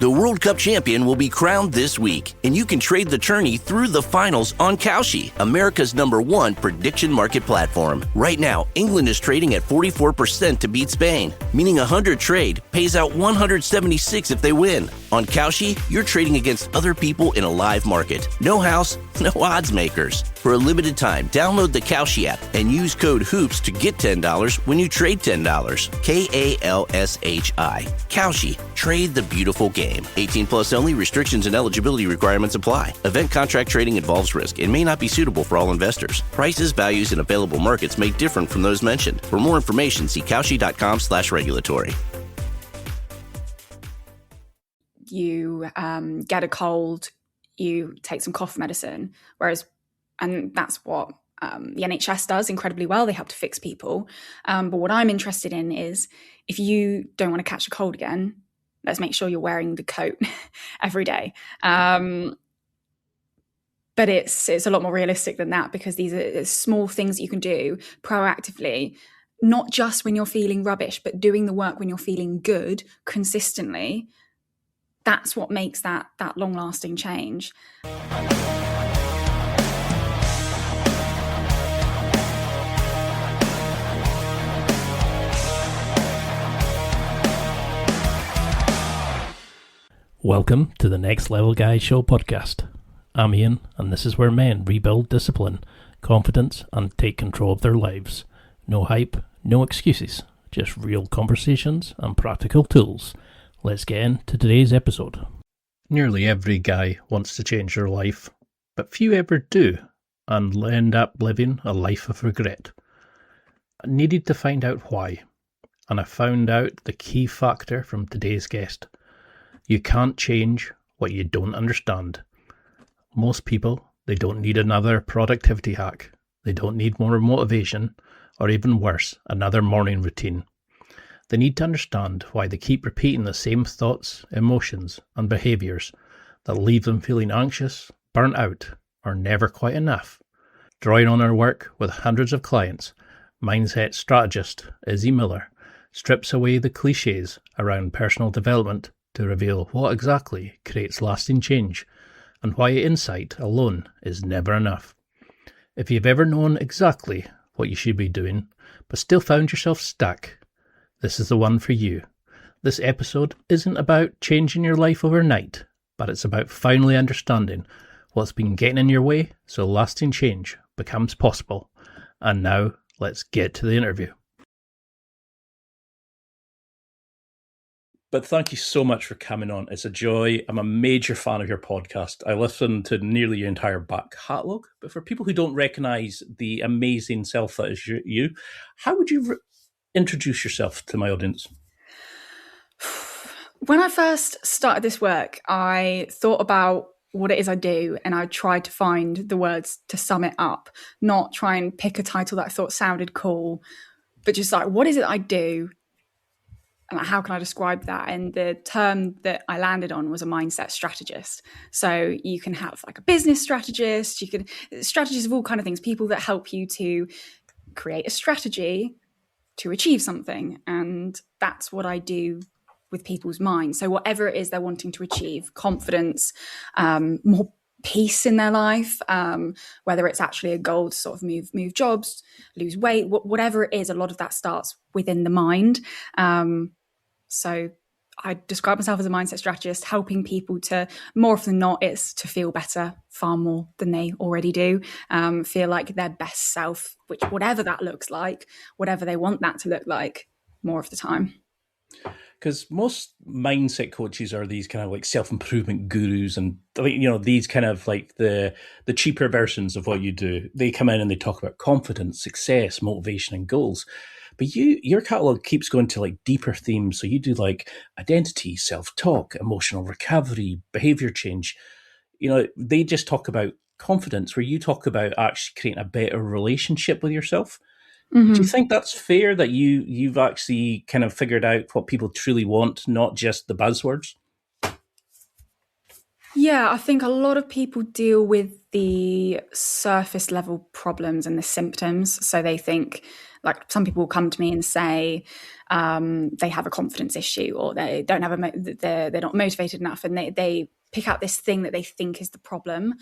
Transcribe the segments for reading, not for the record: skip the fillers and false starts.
The World Cup champion will be crowned this week, and you can trade the tourney through the finals on Kalshi, America's #1 prediction market platform. Right now, England is trading at 44% to beat Spain, meaning 100 trade pays out 176 if they win. On Kalshi, you're trading against other people in a live market. No house, no odds makers. For a limited time, download the Kalshi app and use code HOOPS to get $10 when you trade $10. KALSHI. Kalshi. Trade the beautiful game. 18 plus only. Restrictions and eligibility requirements apply. Event contract trading involves risk and may not be suitable for all investors. Prices, values, and available markets may differ from those mentioned. For more information, see Kalshi.com/regulatory. You get a cold, you take some cough medicine, and that's what the NHS does incredibly well. They help to fix people. But what I'm interested in is, if you don't want to catch a cold again, let's make sure you're wearing the coat every day. But it's a lot more realistic than that, because these are small things that you can do proactively, not just when you're feeling rubbish, but doing the work when you're feeling good consistently. That's what makes that long-lasting change. Welcome to the Next Level Guy Show podcast. I'm Ian, and this is where men rebuild discipline, confidence, and take control of their lives. No hype, no excuses, just real conversations and practical tools. Let's get into today's episode. Nearly every guy wants to change their life, but few ever do, and end up living a life of regret. I needed to find out why, and I found out the key factor from today's guest. You can't change what you don't understand. Most people, they don't need another productivity hack. They don't need more motivation, or even worse, another morning routine. They need to understand why they keep repeating the same thoughts, emotions, and behaviours that leave them feeling anxious, burnt out, or never quite enough. Drawing on her work with hundreds of clients, mindset strategist Izzie Miller strips away the cliches around personal development to reveal what exactly creates lasting change and why insight alone is never enough. If you've ever known exactly what you should be doing, but still found yourself stuck, this is the one for you. This episode isn't about changing your life overnight, but it's about finally understanding what's been getting in your way so lasting change becomes possible. And now, let's get to the interview. But thank you so much for coming on. It's a joy. I'm a major fan of your podcast. I listen to nearly your entire back catalogue. But for people who don't recognise the amazing self that is you, how would you introduce yourself to my audience? When I first started this work, I thought about what it is I do, and I tried to find the words to sum it up, not try and pick a title that I thought sounded cool, but just like, what is it I do? And how can I describe that? And the term that I landed on was a mindset strategist. So you can have like a business strategist, strategists of all kind of things, people that help you to create a strategy to achieve something. And that's what I do with people's minds. So whatever it is they're wanting to achieve, confidence, more peace in their life, whether it's actually a goal to sort of move jobs, lose weight, whatever it is, a lot of that starts within the mind. So I describe myself as a mindset strategist, helping people to, more often than not, it's to feel better far more than they already do, feel like their best self, which whatever that looks like, whatever they want that to look like, more of the time. Because most mindset coaches are these kind of like self-improvement gurus, and these kind of like the cheaper versions of what you do. They come in and they talk about confidence, success, motivation, and goals. But your catalog keeps going to like deeper themes. So you do like identity, self-talk, emotional recovery, behavior change. They just talk about confidence, where you talk about actually creating a better relationship with yourself. Mm-hmm. Do you think that's fair, that you've actually kind of figured out what people truly want, not just the buzzwords? Yeah, I think a lot of people deal with the surface level problems and the symptoms. So they think Like some people will come to me and say they have a confidence issue, or they don't have they're not motivated enough, and they pick out this thing that they think is the problem.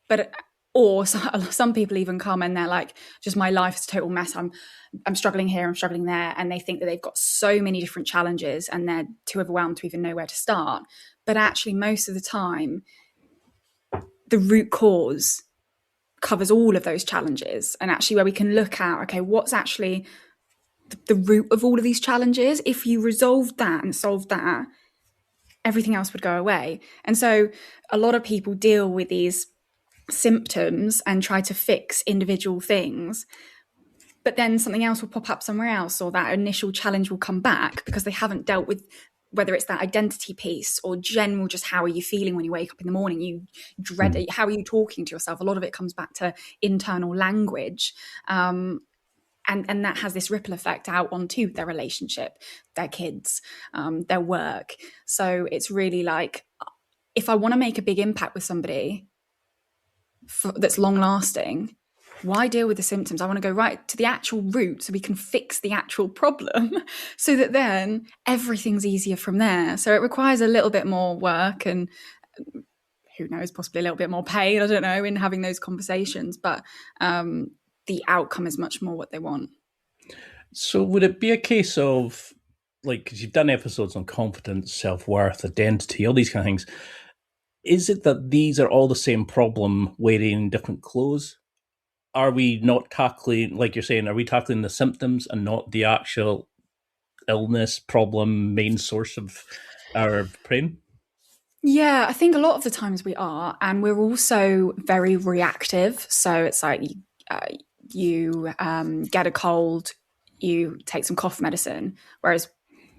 But or some people even come and they're like, just my life is a total mess. I'm struggling here, I'm struggling there. And they think that they've got so many different challenges and they're too overwhelmed to even know where to start. But actually, most of the time, the root cause covers all of those challenges. And actually where we can look at, okay, what's actually the root of all of these challenges? If you resolved that and solved that, everything else would go away. And so a lot of people deal with these symptoms and try to fix individual things, but then something else will pop up somewhere else, or that initial challenge will come back because they haven't dealt with whether it's that identity piece or general, just how are you feeling when you wake up in the morning, you dread it, how are you talking to yourself. A lot of it comes back to internal language, and that has this ripple effect out onto their relationship, their kids, their work. So it's really like, if I want to make a big impact with somebody that's long lasting, why deal with the symptoms? I want to go right to the actual root so we can fix the actual problem so that then everything's easier from there. So it requires a little bit more work and who knows, possibly a little bit more pain, I don't know, in having those conversations, but the outcome is much more what they want. So would it be a case of, like, because you've done episodes on confidence, self-worth, identity, all these kind of things, is it that these are all the same problem wearing different clothes? Are we not tackling, like you're saying, are we tackling the symptoms and not the actual illness, problem, main source of our pain? Yeah, I think a lot of the times we are, and we're also very reactive. So it's like you get a cold, you take some cough medicine,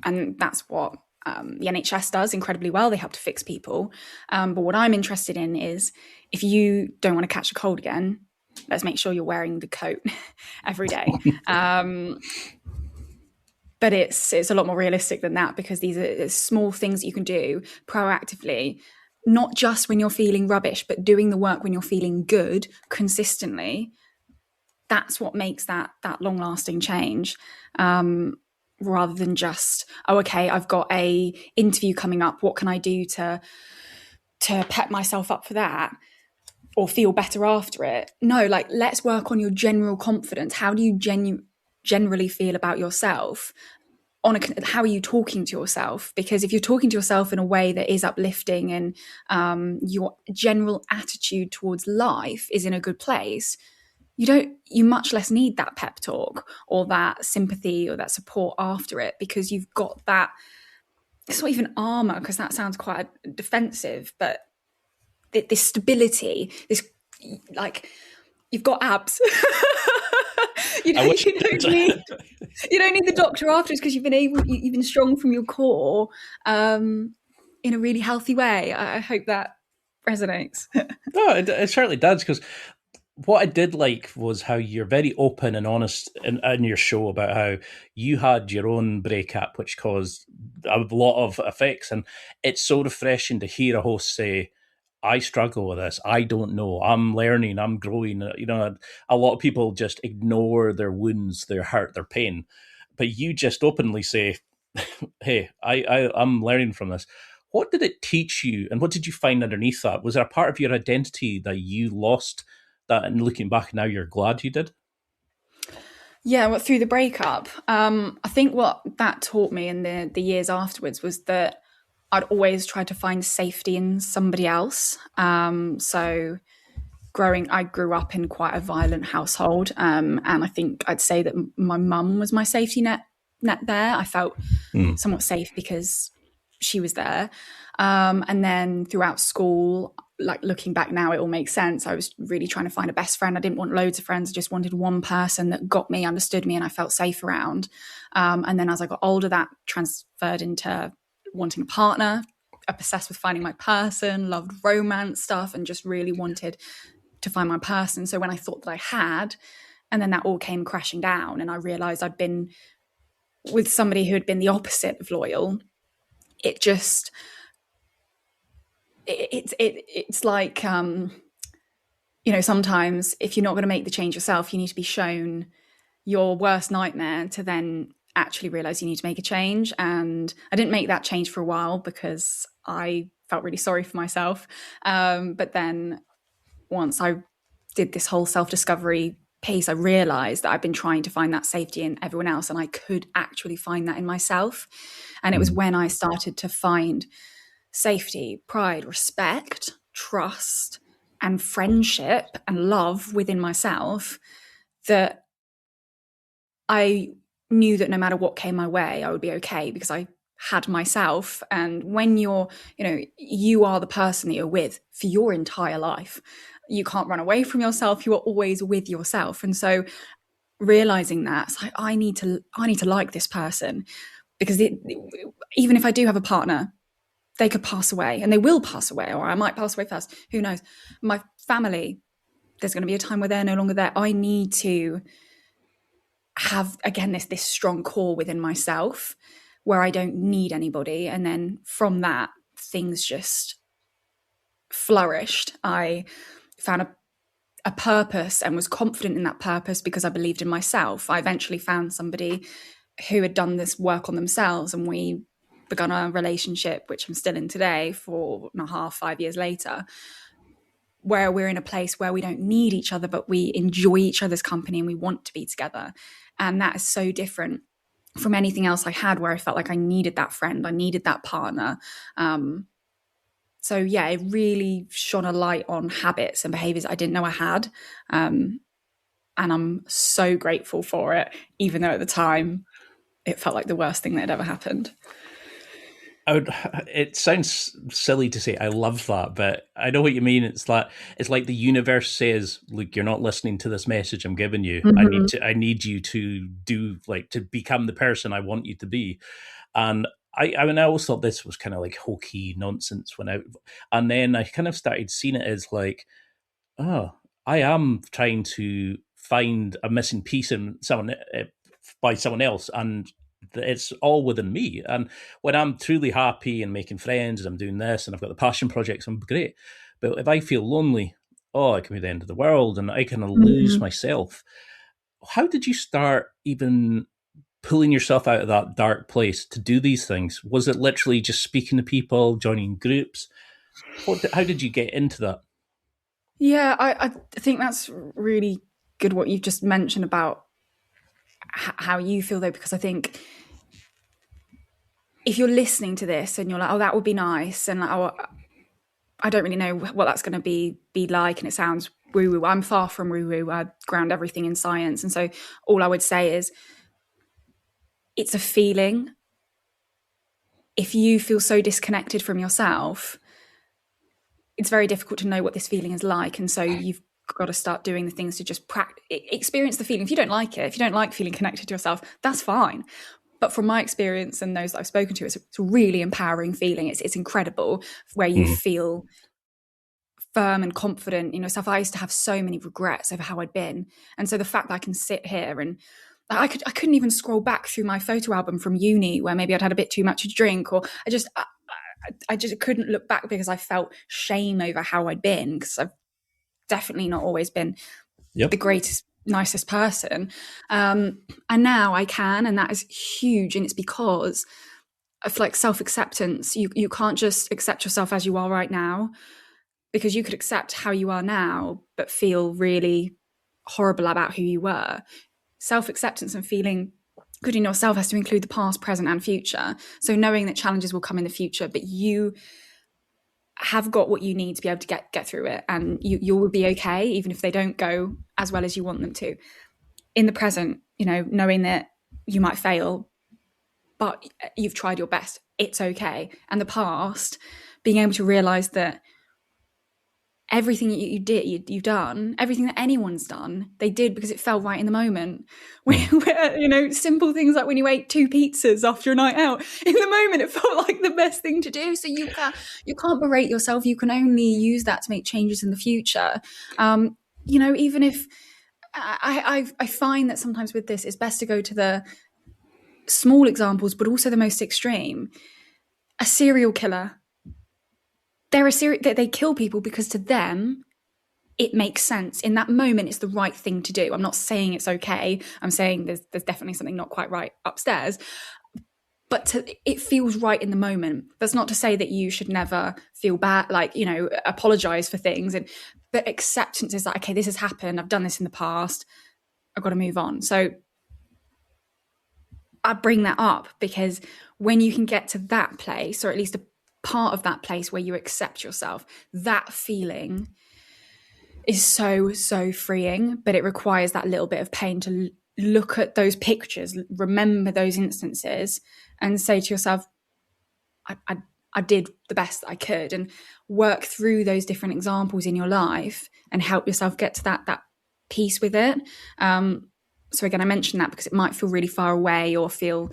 and that's what the NHS does incredibly well. They help to fix people. But what I'm interested in is, if you don't want to catch a cold again, let's make sure you're wearing the coat every day. But it's a lot more realistic than that, because these are small things that you can do proactively, not just when you're feeling rubbish, but doing the work when you're feeling good consistently. That's what makes that long-lasting change. Rather than just, oh, okay, I've got a interview coming up, what can I do to pep myself up for that or feel better after it? No, like, let's work on your general confidence. How do you generally feel about yourself? How are you talking to yourself? Because if you're talking to yourself in a way that is uplifting and your general attitude towards life is in a good place, you much less need that pep talk or that sympathy or that support after it, because you've got that. It's not even armor, because that sounds quite defensive, but this stability, this, like, you've got abs. you don't need the doctor afterwards, because you've been strong from your core in a really healthy way. I hope that resonates. No, it certainly does, because what I did like was how you're very open and honest in your show about how you had your own breakup, which caused a lot of effects. And it's so refreshing to hear a host say, I struggle with this. I don't know. I'm learning. I'm growing. You know, a lot of people just ignore their wounds, their hurt, their pain. But you just openly say, hey, I'm learning from this. What did it teach you? And what did you find underneath that? Was there a part of your identity that you lost that, and looking back now, you're glad you did? Yeah, well, through the breakup, I think what that taught me in the years afterwards was that I'd always try to find safety in somebody else. So I grew up in quite a violent household, and I think I'd say that my mum was my safety net there. I felt somewhat safe because she was there. And then throughout school, like, looking back now, it all makes sense. I was really trying to find a best friend. I didn't want loads of friends. I just wanted one person that got me, understood me, and I felt safe around. And then as I got older, that transferred into wanting a partner, obsessed with finding my person, loved romance stuff, and just really wanted to find my person. So when I thought that I had, and then that all came crashing down, and I realized I'd been with somebody who had been the opposite of loyal, it just... It's like, sometimes if you're not going to make the change yourself, you need to be shown your worst nightmare to then actually realize you need to make a change. And I didn't make that change for a while because I felt really sorry for myself. But then once I did this whole self-discovery piece, I realized that I've been trying to find that safety in everyone else, and I could actually find that in myself. And it was when I started to find safety, pride, respect, trust, and friendship and love within myself that I knew that no matter what came my way, I would be okay because I had myself. And when you are the person that you're with for your entire life. You can't run away from yourself. You are always with yourself. And so realizing that, it's like, I need to like this person, because even if I do have a partner, they could pass away, and they will pass away, or I might pass away first. Who knows? My family, there's going to be a time where they're no longer there. I need to have, again, this strong core within myself where I don't need anybody. And then from that, things just flourished. I found a purpose and was confident in that purpose because I believed in myself. I eventually found somebody who had done this work on themselves, and we begun a relationship, which I'm still in today, 4.5, 5 years later, where we're in a place where we don't need each other, but we enjoy each other's company and we want to be together. And that is so different from anything else I had, where I felt like I needed that friend, I needed that partner. So yeah, it really shone a light on habits and behaviors I didn't know I had. And I'm so grateful for it, even though at the time it felt like the worst thing that had ever happened. It sounds silly to say I love that, but I know what you mean. It's like the universe says, "Look, you're not listening to this message I'm giving you. Mm-hmm. I need you to do, like, to become the person I want you to be." And I always thought this was kind of like hokey nonsense and then I kind of started seeing it as like, oh, I am trying to find a missing piece in someone by someone else, and it's all within me. And when I'm truly happy and making friends, and I'm doing this, and I've got the passion projects, I'm great. But if I feel lonely, it can be the end of the world, and I kind of lose myself. How did you start even pulling yourself out of that dark place to do these things? Was it literally just speaking to people, joining groups? How did you get into that? Yeah, I think that's really good what you've just mentioned about how you feel, though, because I think if you're listening to this and you're like, oh, that would be nice, and like, oh, I don't really know what that's going to be like, and it sounds woo-woo. I'm far from woo-woo. I ground everything in science. And so all I would say is it's a feeling. If you feel so disconnected from yourself, it's very difficult to know what this feeling is like. And so you've got to start doing the things to just experience the feeling. If you don't like it, if you don't like feeling connected to yourself, that's fine. But from my experience and those that I've spoken to, it's a really empowering feeling. It's incredible, where you feel firm and confident in yourself. I used to have so many regrets over how I'd been. And so the fact that I can sit here and I couldn't even scroll back through my photo album from uni where maybe I'd had a bit too much to drink, or I just couldn't look back because I felt shame over how I'd been, because I've definitely not always been the greatest, nicest person. And now I can, and that is huge. And it's because of like self-acceptance. You can't just accept yourself as you are right now, because you could accept how you are now, but feel really horrible about who you were. Self-acceptance and feeling good in yourself has to include the past, present, and future. So knowing that challenges will come in the future, but you have got what you need to be able to get through it, and you will be okay, even if they don't go as well as you want them to. In the present, knowing that you might fail, but you've tried your best, it's okay. And the past, being able to realize that everything you've done, everything that anyone's done, they did because it felt right in the moment. Simple things like when you ate 2 pizzas after a night out, in the moment it felt like the best thing to do. So you can't berate yourself. You can only use that to make changes in the future. Even if I find that sometimes with this, it's best to go to the small examples, but also the most extreme. A serial killer. They kill people because to them it makes sense. In that moment, it's the right thing to do. I'm not saying it's okay. I'm saying there's definitely something not quite right upstairs. But it feels right in the moment. That's not to say that you should never feel bad, like, apologize for things. But acceptance is like, okay, this has happened. I've done this in the past. I've got to move on. So I bring that up because when you can get to that place, or at least a part of that place where you accept yourself, that feeling is so, so freeing. But it requires that little bit of pain to look at those pictures, remember those instances, and say to yourself, I did the best that I could, and work through those different examples in your life and help yourself get to that peace with it. So again, I mentioned that because it might feel really far away or feel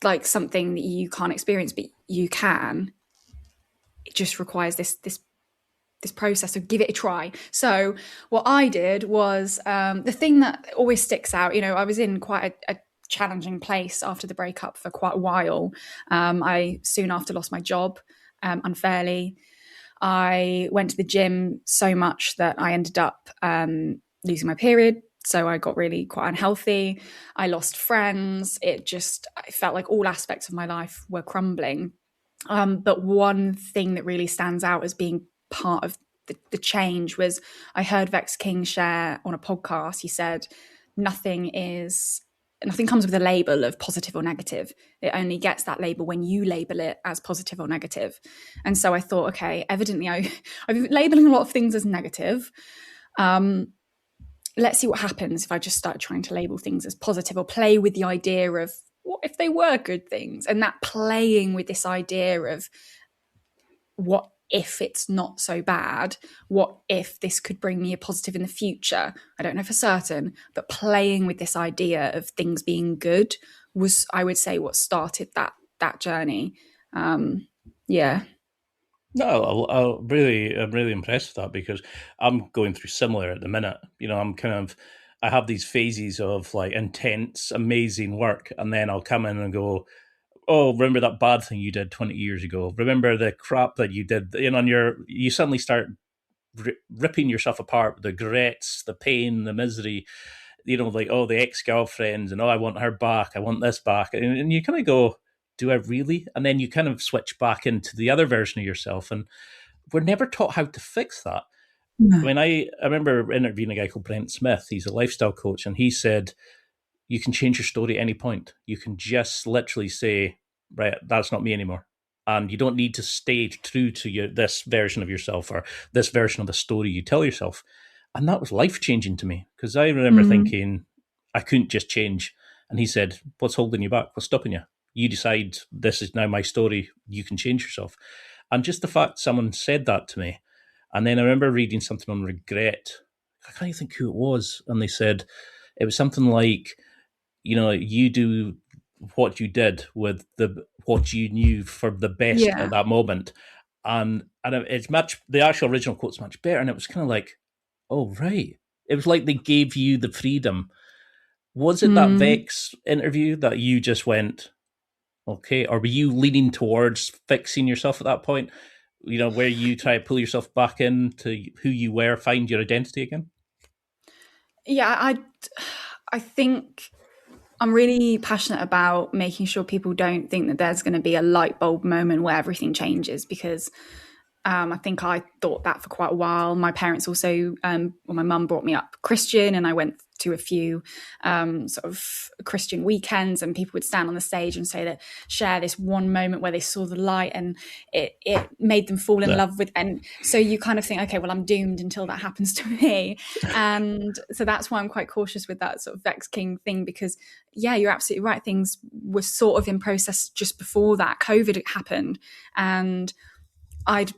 like something that you can't experience, but you can. It just requires this process, so give it a try. So what I did was, the thing that always sticks out, I was in quite a challenging place after the breakup for quite a while. I soon after lost my job unfairly. I went to the gym so much that I ended up losing my period. So I got really quite unhealthy. I lost friends. I felt like all aspects of my life were crumbling. But one thing that really stands out as being part of the change was I heard Vex King share on a podcast. He said, nothing comes with a label of positive or negative. It only gets that label when you label it as positive or negative. And so I thought, okay, evidently I've been labeling a lot of things as negative. Let's see what happens if I just start trying to label things as positive, or play with the idea of what if they were good things, and that playing with this idea of what if it's not so bad, what if this could bring me a positive in the future? I don't know for certain, but playing with this idea of things being good was, I would say, what started that journey. Yeah. No, I'm really impressed with that, because I'm going through similar at the minute. I have these phases of like intense, amazing work, and then I'll come in and go, oh, remember that bad thing you did 20 years ago? Remember the crap that you did? You suddenly start ripping yourself apart, the regrets, the pain, the misery, like, oh, the ex-girlfriends, and oh, I want her back, I want this back. And you kind of go, do I really? And then you kind of switch back into the other version of yourself. And we're never taught how to fix that. No. I mean, I remember interviewing a guy called Brent Smith. He's a lifestyle coach, and he said, you can change your story at any point. You can just literally say, right, that's not me anymore. And you don't need to stay true to this version of yourself, or this version of the story you tell yourself. And that was life-changing to me, because I remember thinking I couldn't just change. And he said, what's holding you back? What's stopping you? You decide, this is now my story. You can change yourself. And just the fact someone said that to me. And then I remember reading something on regret. I can't even think who it was. And they said, it was something like, you do what you did with what you knew for the best at that moment. And it's much, the actual original quote's much better. And it was kind of like, oh, right. It was like they gave you the freedom. Was it that Vex interview that you just went, okay? Or were you leaning towards fixing yourself at that point? Where you try to pull yourself back into who you were, find your identity again? Yeah, I think I'm really passionate about making sure people don't think that there's going to be a light bulb moment where everything changes, because I think I thought that for quite a while. My parents also, my mum brought me up Christian, and I went to a few sort of Christian weekends, and people would stand on the stage and share this one moment where they saw the light, and it made them fall in love with. And so you kind of think, okay, well, I'm doomed until that happens to me. And so that's why I'm quite cautious with that sort of Vex King thing, because yeah, you're absolutely right. Things were sort of in process just before that. COVID happened, and I'd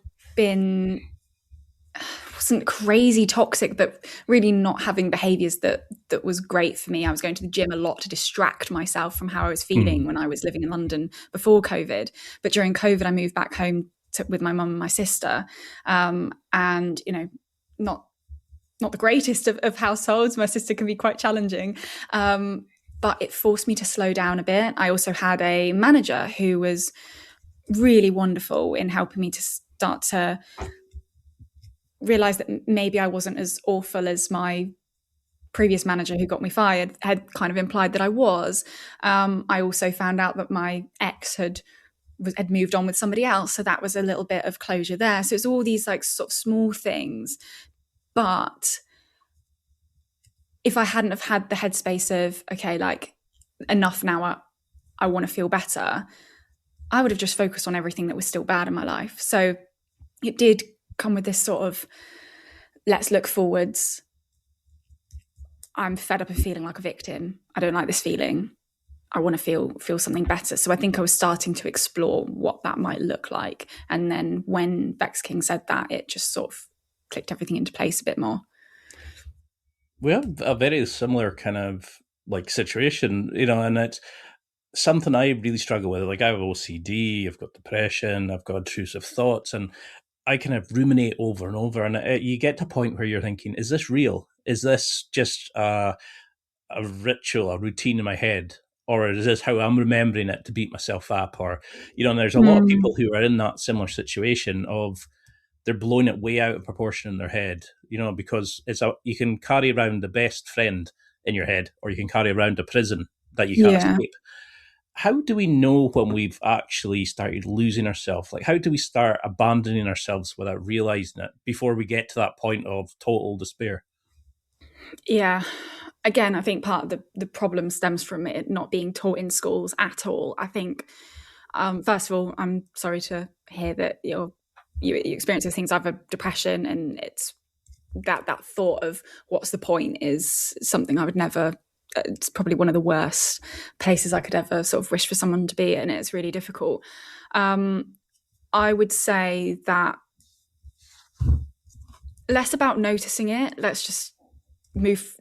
wasn't crazy toxic, but really not having behaviors that was great for me. I was going to the gym a lot to distract myself from how I was feeling when I was living in London before COVID. But during COVID, I moved back home with my mum and my sister. And, not the greatest of households. My sister can be quite challenging. But it forced me to slow down a bit. I also had a manager who was really wonderful in helping me to start to realized that maybe I wasn't as awful as my previous manager who got me fired had kind of implied that I was. I also found out that my ex had moved on with somebody else, so that was a little bit of closure there. So it's all these like sort of small things. But if I hadn't have had the headspace of, okay, like enough now, I want to feel better, I would have just focused on everything that was still bad in my life. So it did come with this sort of, let's look forwards. I'm fed up of feeling like a victim. I don't like this feeling. I want to feel something better. So I think I was starting to explore what that might look like. And then when Vex King said that, it just sort of clicked everything into place a bit more. We have a very similar kind of like situation, and it's something I really struggle with. Like I have OCD, I've got depression, I've got intrusive thoughts, and I kind of ruminate over and over. And you get to a point where you're thinking, is this real? Is this just a ritual, a routine in my head? Or is this how I'm remembering it to beat myself up? Or, and there's a lot of people who are in that similar situation of they're blowing it way out of proportion in their head, because you can carry around the best friend in your head, or you can carry around a prison that you can't escape. How do we know when we've actually started losing ourselves? Like, how do we start abandoning ourselves without realizing it before we get to that point of total despair? Yeah. Again, I think part of the problem stems from it not being taught in schools at all. I think, first of all, I'm sorry to hear that you experience things. I have depression, and it's that thought of what's the point is something I would never. It's probably one of the worst places I could ever sort of wish for someone to be in. It's really difficult. I would say that less about noticing it. Let's just move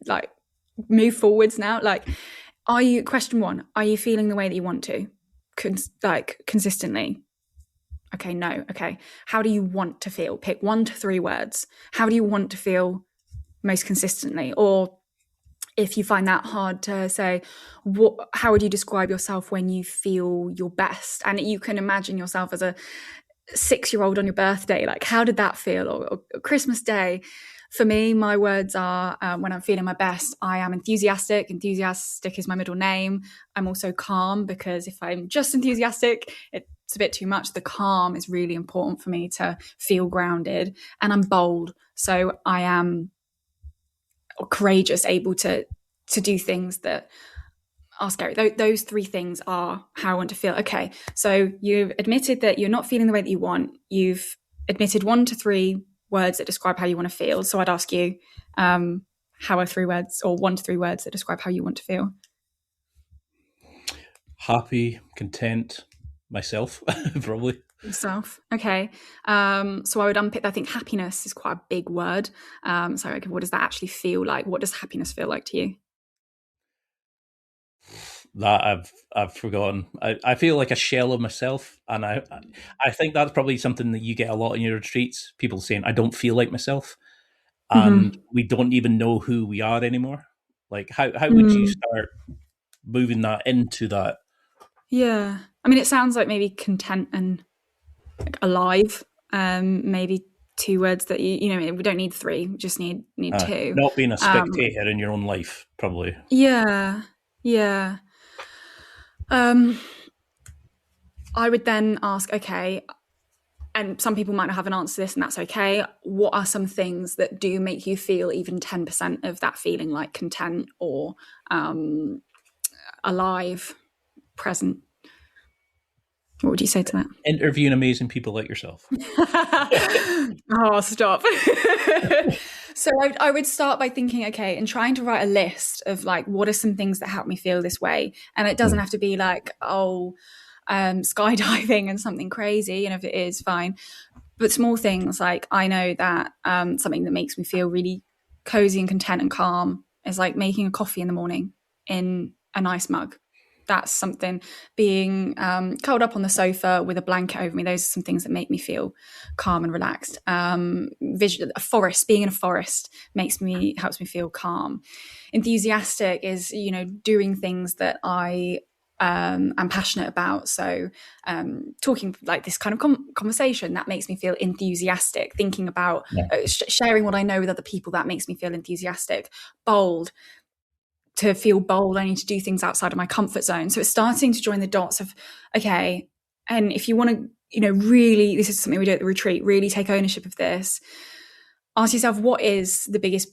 forwards now. Like, question one, are you feeling the way that you want to? Consistently? Okay, no. Okay. How do you want to feel? Pick 1 to 3 words. How do you want to feel most consistently? Or if you find that hard to say, how would you describe yourself when you feel your best? And you can imagine yourself as a 6-year-old on your birthday. Like, how did that feel? Or Christmas Day. For me, my words are, when I'm feeling my best, I am enthusiastic. Enthusiastic is my middle name. I'm also calm, because if I'm just enthusiastic, it's a bit too much. The calm is really important for me to feel grounded. And I'm bold. So I am courageous, able to do things that are scary. Those 3 things are how I want to feel. Okay, so you've admitted that you're not feeling the way that you want. You've admitted 1 to 3 words that describe how you want to feel. So I'd ask you, how are 3 words or 1 to 3 words that describe how you want to feel? Happy, content, myself, probably. Yourself. Okay. So I would unpick, I think happiness is quite a big word. So okay, what does that actually feel like? What does happiness feel like to you? That I've forgotten. I feel like a shell of myself, and I think that's probably something that you get a lot in your retreats. People saying, "I don't feel like myself," and we don't even know who we are anymore. Like, how would you start moving that into that? Yeah, I mean, it sounds like maybe content and like alive. Maybe 2 words that we don't need 3. We just need 2. Not being a spectator in your own life, probably. Yeah. I would then ask, okay, and some people might not have an answer to this, and that's okay. What are some things that do make you feel even 10% of that feeling, like content or alive, present? What would you say to that? Interviewing amazing people like yourself. Oh, stop. So I would start by thinking, okay, and trying to write a list of like, what are some things that help me feel this way? And it doesn't have to be like, skydiving and something crazy. If it is, fine. But small things like, I know that something that makes me feel really cozy and content and calm is like making a coffee in the morning in a nice mug. That's something. Being curled up on the sofa with a blanket over me, those are some things that make me feel calm and relaxed. A forest, being in a forest helps me feel calm. Enthusiastic is, doing things that I I'm passionate about. So talking like this kind of conversation, that makes me feel enthusiastic. Thinking about sharing what I know with other people, that makes me feel enthusiastic. Bold. To feel bold, I need to do things outside of my comfort zone. So it's starting to join the dots of, okay, and if you want to, really, this is something we do at the retreat, really take ownership of this. Ask yourself, what is the biggest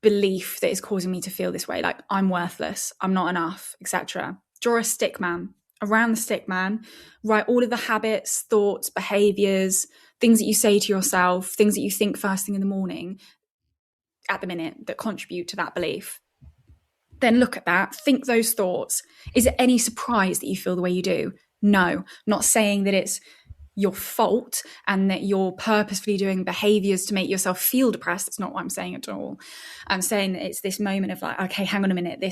belief that is causing me to feel this way? Like, I'm worthless, I'm not enough, etc. Draw a stick man. Around the stick man, write all of the habits, thoughts, behaviors, things that you say to yourself, things that you think first thing in the morning at the minute that contribute to that belief. Then look at that, think those thoughts. Is it any surprise that you feel the way you do? No, not saying that it's your fault and that you're purposefully doing behaviors to make yourself feel depressed. That's not what I'm saying at all. I'm saying that it's this moment of like, okay, hang on a minute.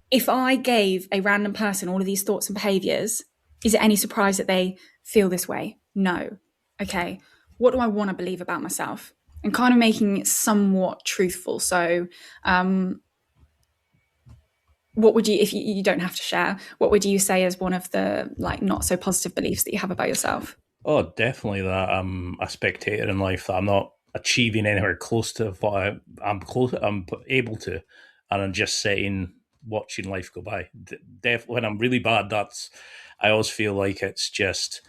If I gave a random person all of these thoughts and behaviors, is it any surprise that they feel this way? No. Okay, what do I want to believe about myself? And kind of making it somewhat truthful. So, what would you, if you don't have to share, what would you say is one of the like not so positive beliefs that you have about yourself? Oh, definitely that I'm a spectator in life, that I'm not achieving anywhere close to what I'm able to, and I'm just watching life go by. When I'm really bad, I always feel like it's just,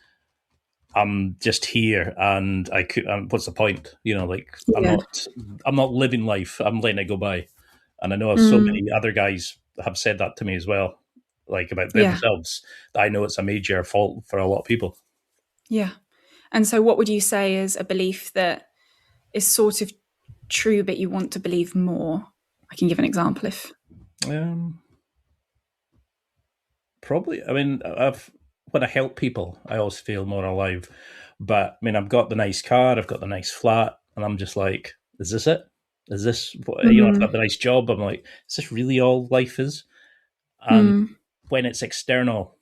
I'm just here, and what's the point? I'm not living life. I'm letting it go by. And I know so many other guys have said that to me as well, like about themselves, that I know it's a major fault for a lot of people. Yeah. And so what would you say is a belief that is sort of true, but you want to believe more? I can give an example if... Probably, I mean, when I help people, I always feel more alive. But I mean, I've got the nice car, I've got the nice flat, and I'm just like, is this it? Is this, I've got the nice job. I'm like, is this really all life is? And when it's external,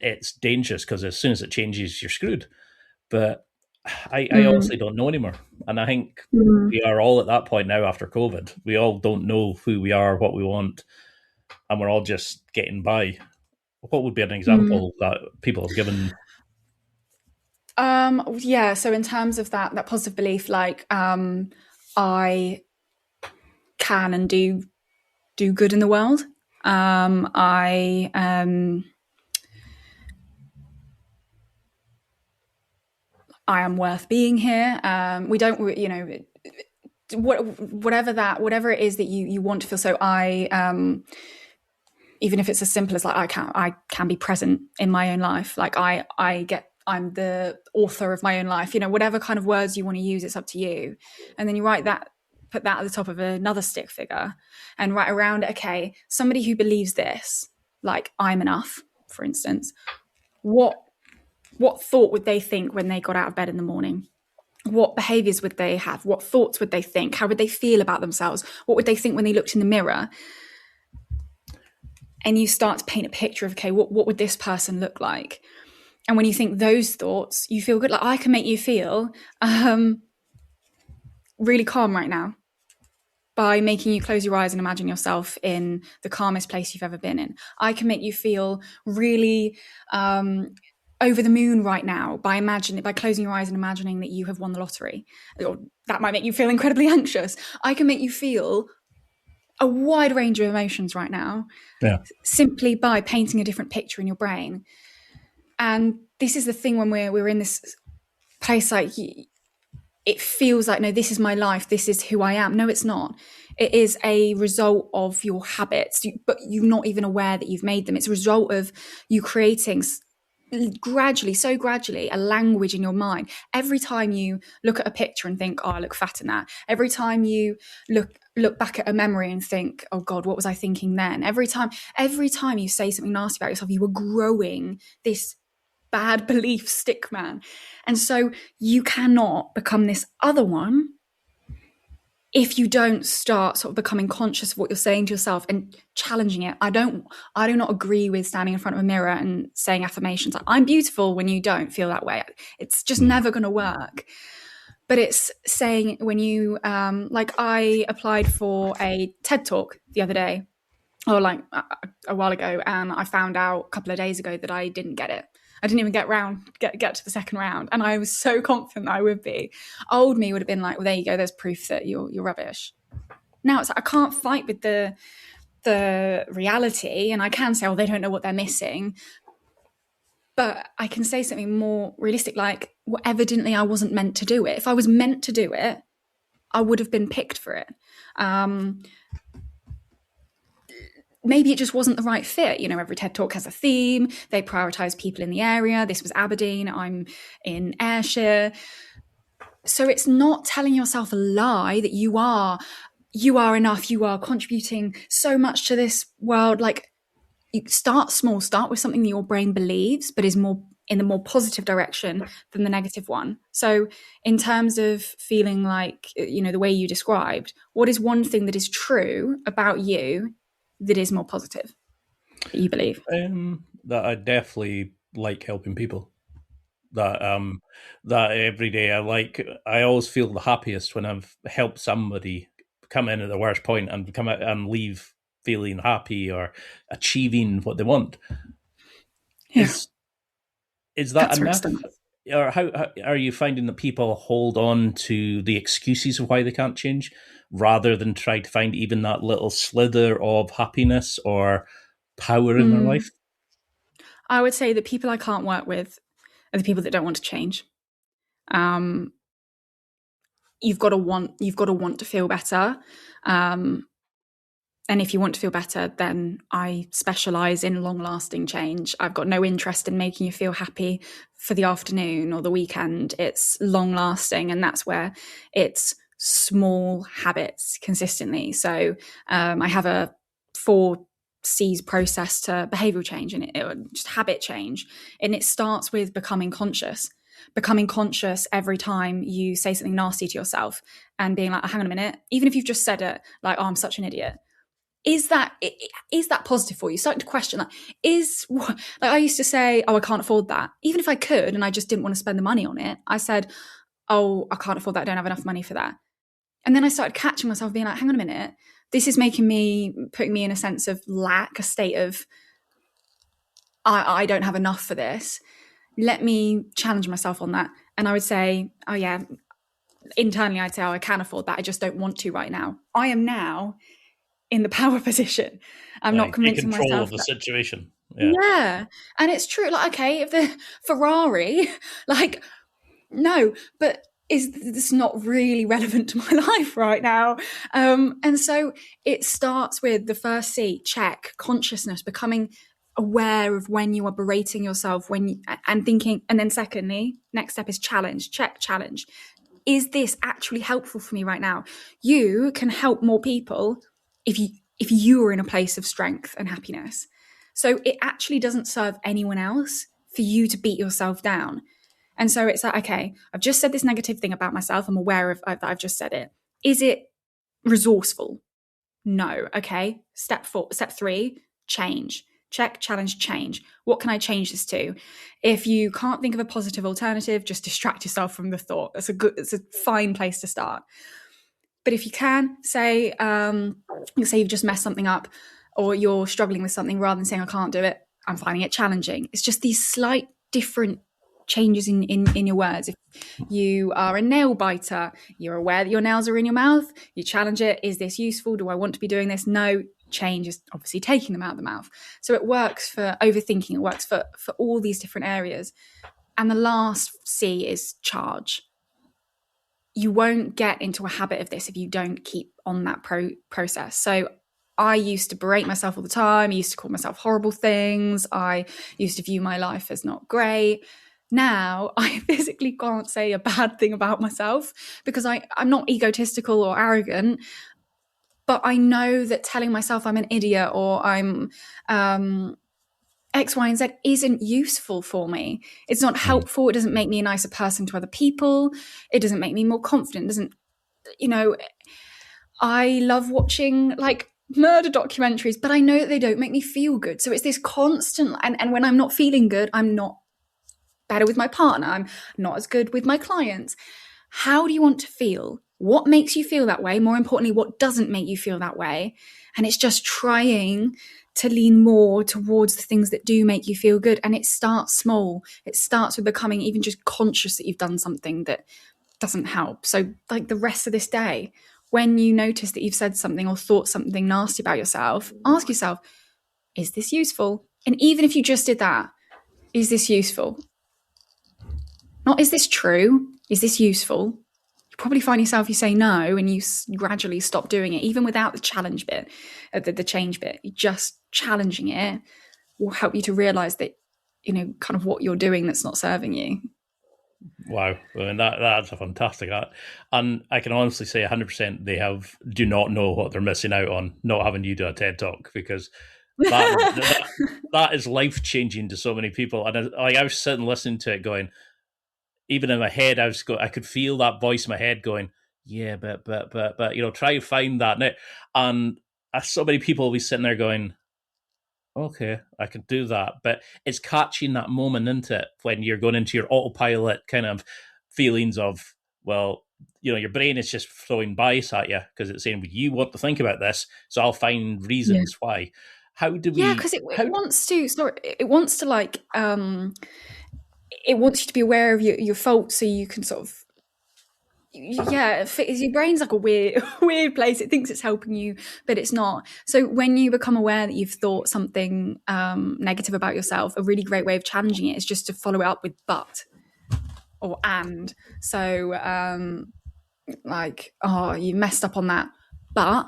it's dangerous, because as soon as it changes, you're screwed. But I honestly don't know anymore. And I think we are all at that point now after COVID. We all don't know who we are, what we want, and we're all just getting by. What would be an example that people have given? Yeah, so in terms of that positive belief, like I can and do good in the world. I am worth being here. We don't, whatever it is that you want to feel. So I, even if it's as simple as like I can be present in my own life. Like I'm the author of my own life. Whatever kind of words you want to use, it's up to you. And then you put that at the top of another stick figure, and write around it, okay, somebody who believes this, like I'm enough, for instance, what thought would they think when they got out of bed in the morning? What behaviors would they have? What thoughts would they think? How would they feel about themselves? What would they think when they looked in the mirror? And you start to paint a picture of, okay, what would this person look like? And when you think those thoughts, you feel good. Like I can make you feel really calm right now by making you close your eyes and imagine yourself in the calmest place you've ever been in. I can make you feel really over the moon right now by closing your eyes and imagining that you have won the lottery. Or that might make you feel incredibly anxious. I can make you feel a wide range of emotions right now, simply by painting a different picture in your brain. And this is the thing when we're in this place, like it feels like, no, this is my life, this is who I am. No, it's not. It is a result of your habits, but you're not even aware that you've made them. It's a result of you creating so gradually a language in your mind. Every time you look at a picture and think, oh, I look fat in that. Every time you look back at a memory and think, oh God, what was I thinking then? Every time you say something nasty about yourself, you are growing this bad belief stick man. And so you cannot become this other one if you don't start sort of becoming conscious of what you're saying to yourself and challenging it. I do not agree with standing in front of a mirror and saying affirmations like, I'm beautiful, when you don't feel that way. It's just never going to work. But it's saying when you, like I applied for a TED Talk the other day, or like a while ago, and I found out a couple of days ago that I didn't get it. I didn't even get to the second round, and I was so confident that I would be. Old me would have been like, well, there you go, there's proof that you're rubbish. Now it's like, I can't fight with the reality, and I can say, oh, they don't know what they're missing, but I can say something more realistic, like, well, evidently I wasn't meant to do it. If I was meant to do it, I would have been picked for it. Maybe it just wasn't the right fit. You know, every TED Talk has a theme. They prioritize people in the area. This was Aberdeen. I'm in Ayrshire. So it's not telling yourself a lie that you are enough. You are contributing so much to this world. Like, you start small, start with something that your brain believes, but is more in the more positive direction than the negative one. So in terms of feeling like, you know, the way you described, what is one thing that is true about you that is more positive, that you believe? That I definitely like helping people. That every day I always feel the happiest when I've helped somebody come in at the worst point and come out and leave feeling happy or achieving what they want. Yeah. Is that enough? Or how are you finding that people hold on to the excuses of why they can't change rather than try to find even that little slither of happiness or power in their life? I would say the people I can't work with are the people that don't want to change. You've got to want to feel better. And if you want to feel better, then I specialise in long-lasting change. I've got no interest in making you feel happy for the afternoon or the weekend. It's long-lasting, and that's where it's small habits consistently. So I have a 4 C's process to behavioural change, and it just habit change. And it starts with becoming conscious every time you say something nasty to yourself and being like, oh, hang on a minute, even if you've just said it, like, oh, I'm such an idiot. Is that positive for you? Starting to question that. Like, I used to say, oh, I can't afford that. Even if I could and I just didn't want to spend the money on it, I said, oh, I can't afford that. I don't have enough money for that. And then I started catching myself being like, hang on a minute, this is putting me in a sense of lack, a state of, I don't have enough for this. Let me challenge myself on that. And I would say, oh yeah, internally I'd say, oh, I can afford that. I just don't want to right now. I am now in the power position. I'm not convincing myself. Control of the situation. Yeah. And it's true. Like, okay, if the Ferrari, like, no, but is this not really relevant to my life right now? And so it starts with the first C, check, consciousness, becoming aware of when you are berating yourself, and thinking, and then secondly, next step is challenge, check, challenge. Is this actually helpful for me right now? You can help more people if you are in a place of strength and happiness. So it actually doesn't serve anyone else for you to beat yourself down. And so it's like, okay, I've just said this negative thing about myself. I'm aware of that I've just said it. Is it resourceful? No. Okay. Step 3, change. Check, challenge, change. What can I change this to? If you can't think of a positive alternative, just distract yourself from the thought. It's a fine place to start. But if you can, say you've just messed something up or you're struggling with something, rather than saying, I can't do it, I'm finding it challenging. It's just these slight different changes in your words. If you are a nail biter, you're aware that your nails are in your mouth, you challenge it. Is this useful? Do I want to be doing this? No. Change is obviously taking them out of the mouth. So it works for overthinking. It works for all these different areas. And the last C is charge. You won't get into a habit of this if you don't keep on that process. So I used to berate myself all the time. I used to call myself horrible things. I used to view my life as not great. Now I physically can't say a bad thing about myself because I'm not egotistical or arrogant. But I know that telling myself I'm an idiot or I'm X, Y, and Z isn't useful for me. It's not helpful. It doesn't make me a nicer person to other people. It doesn't make me more confident. It doesn't, I love watching like murder documentaries, but I know that they don't make me feel good. So it's this constant, and when I'm not feeling good, I'm not better with my partner. I'm not as good with my clients. How do you want to feel? What makes you feel that way? More importantly, what doesn't make you feel that way? And it's just trying to lean more towards the things that do make you feel good. And it starts small. It starts with becoming even just conscious that you've done something that doesn't help. So like the rest of this day, when you notice that you've said something or thought something nasty about yourself, ask yourself, is this useful? And even if you just did that, is this useful? Not, is this true? Is this useful? You probably find yourself, you say no, and you gradually stop doing it, even without the challenge bit, the change bit. Just challenging it will help you to realize that, kind of what you're doing that's not serving you. Wow, I mean, that's a fantastic. And I can honestly say 100% they do not know what they're missing out on not having you do a TED Talk, because that is life-changing to so many people. And I was sitting listening to it going, even in my head, I could feel that voice in my head going, yeah, but, try to find that now. And so many people will be sitting there going, okay, I can do that. But it's catching that moment into it when you're going into your autopilot kind of feelings of, well, your brain is just throwing bias at you because it's saying, well, you want to think about this, so I'll find reasons why. How do we? Yeah, because it wants to. Sorry, it wants to it wants you to be aware of your faults, so you can sort of. Yeah, your brain's like a weird place. It thinks it's helping you, but it's not. So when you become aware that you've thought something negative about yourself, a really great way of challenging it is just to follow it up with but or and. So you messed up on that, but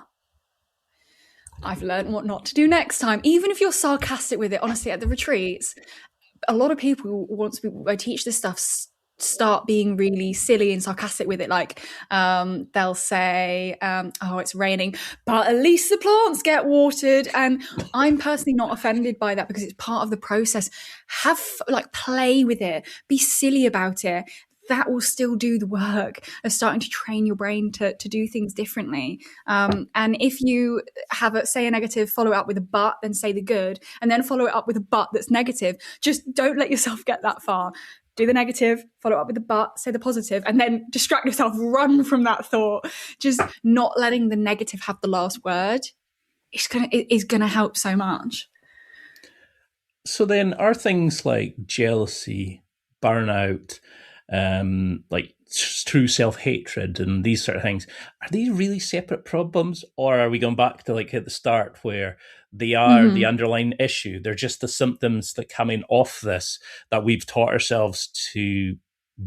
I've learned what not to do next time. Even if you're sarcastic with it, honestly, at the retreats, a lot of people, once I teach this stuff, start being really silly and sarcastic with it. Like they'll say, oh, it's raining, but at least the plants get watered. And I'm personally not offended by that because it's part of the process. Play with it, be silly about it. That will still do the work of starting to train your brain to do things differently. And if you have say a negative, follow it up with a but, then say the good, and then follow it up with a but that's negative. Just don't let yourself get that far. Do the negative, follow up with the but, say the positive, and then distract yourself, run from that thought. Just not letting the negative have the last word is gonna help so much. So then are things like jealousy, burnout, like true self-hatred and these sort of things, are these really separate problems, or are we going back to like at the start where they are the underlying issue? They're just the symptoms that coming off this, that we've taught ourselves to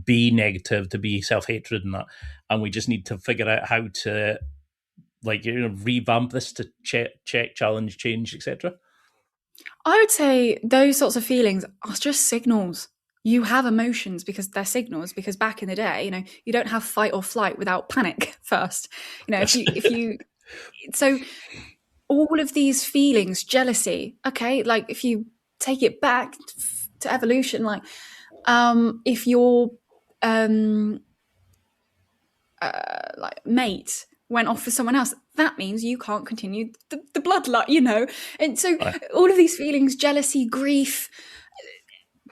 be negative, to be self-hatred and that, and we just need to figure out how to revamp this to check, challenge, change, etc. I would say those sorts of feelings are just signals. You have emotions because they're signals, because back in the day, you don't have fight or flight without panic first. If you so all of these feelings, jealousy, okay, like if you take it back to evolution, like if your mate went off for someone else, that means you can't continue the bloodline, and so all of these feelings, jealousy, grief,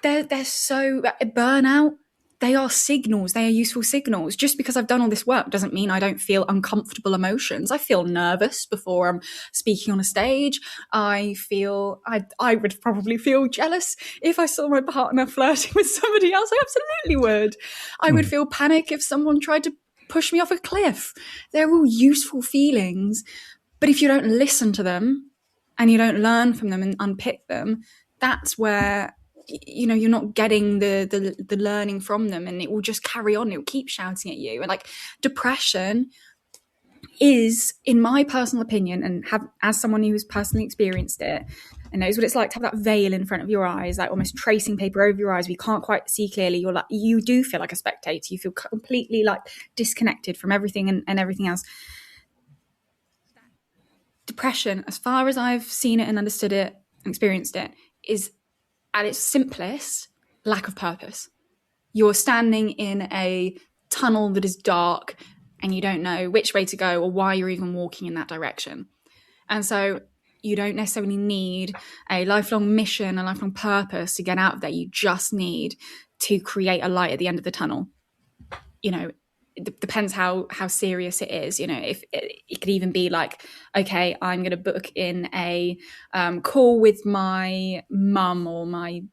they're so burnout, they are signals, they are useful signals. Just because I've done all this work doesn't mean I don't feel uncomfortable emotions. I feel nervous before I'm speaking on a stage. I would probably feel jealous if I saw my partner flirting with somebody else. I absolutely would. I would feel panic if someone tried to push me off a cliff. They're all useful feelings, but if you don't listen to them and you don't learn from them and unpick them, that's where you're not getting the learning from them, and it will just carry on. It will keep shouting at you. And like depression is, in my personal opinion, and as someone who has personally experienced it and knows what it's like to have that veil in front of your eyes, like almost tracing paper over your eyes, we can't quite see clearly. You do feel like a spectator. You feel completely like disconnected from everything and everything else. Depression, as far as I've seen it and understood it and experienced it, is at its simplest, lack of purpose. You're standing in a tunnel that is dark and you don't know which way to go or why you're even walking in that direction. And so you don't necessarily need a lifelong mission, a lifelong purpose to get out of there. You just need to create a light at the end of the tunnel. it depends how serious it is. If it could even be like, okay, I'm going to book in a call with my mum or my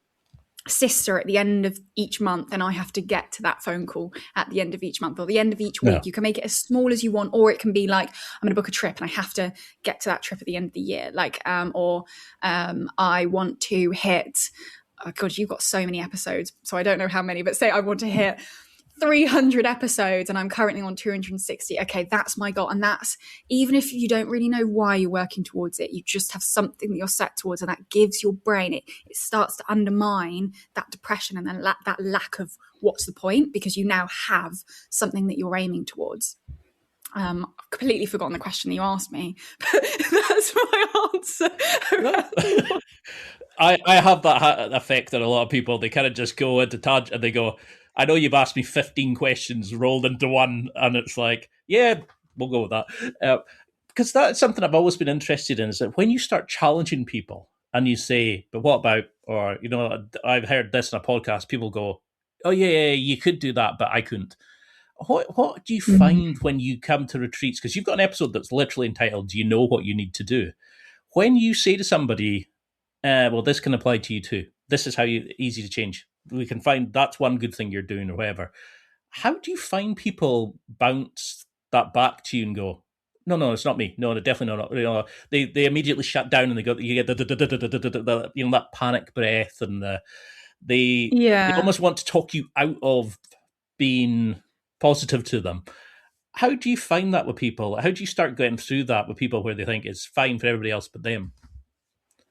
sister at the end of each month, and I have to get to that phone call at the end of each month or the end of each week. You can make it as small as you want, or it can be like, I'm going to book a trip and I have to get to that trip at the end of the year. I want to hit, oh God, you've got so many episodes, so I don't know how many, but say I want to hit 300 episodes and I'm currently on 260. Okay, that's my goal. And that's, even if you don't really know why you're working towards it, you just have something that you're set towards, and that gives your brain, it starts to undermine that depression and then that lack of what's the point, because you now have something that you're aiming towards. I've completely forgotten the question that you asked me, but that's my answer. I have that effect on a lot of people. They kind of just go into tangent and they go, I know you've asked me 15 questions rolled into one, and it's like, yeah, we'll go with that. Because that's something I've always been interested in, is that when you start challenging people and you say, but what about, or, I've heard this in a podcast, people go, oh, yeah, you could do that, but I couldn't. What do you find when you come to retreats? Because you've got an episode that's literally entitled, Do You Know What You Need to Do? When you say to somebody, well, this can apply to you too. This is how easy to change. We can find that's one good thing you're doing or whatever. How do you find people bounce that back to you and go, no, it's not me. No, definitely not. They immediately shut down and you get that panic breath, and they almost want to talk you out of being positive to them. How do you find that with people? How do you start getting through that with people where they think it's fine for everybody else but them?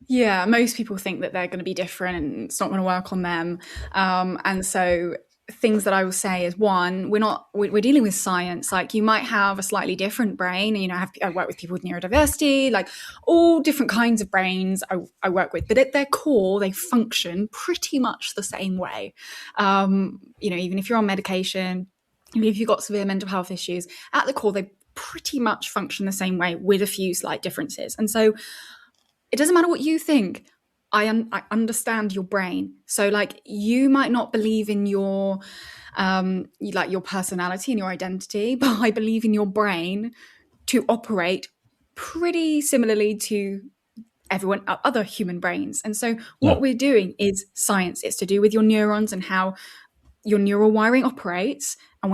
Yeah, most people think that they're going to be different and it's not going to work on them. And so things that I will say is, one, we're dealing with science. Like, you might have a slightly different brain. And, I work with people with neurodiversity, like all different kinds of brains I work with. But at their core, they function pretty much the same way. Even if you're on medication, even if you've got severe mental health issues, at the core, they pretty much function the same way with a few slight differences. And so it doesn't matter what you think. I understand your brain. So, like, you might not believe in your personality and your identity, but I believe in your brain to operate pretty similarly to everyone, other human brains. And so what we're doing is science. It's to do with your neurons and how your neural wiring operates. And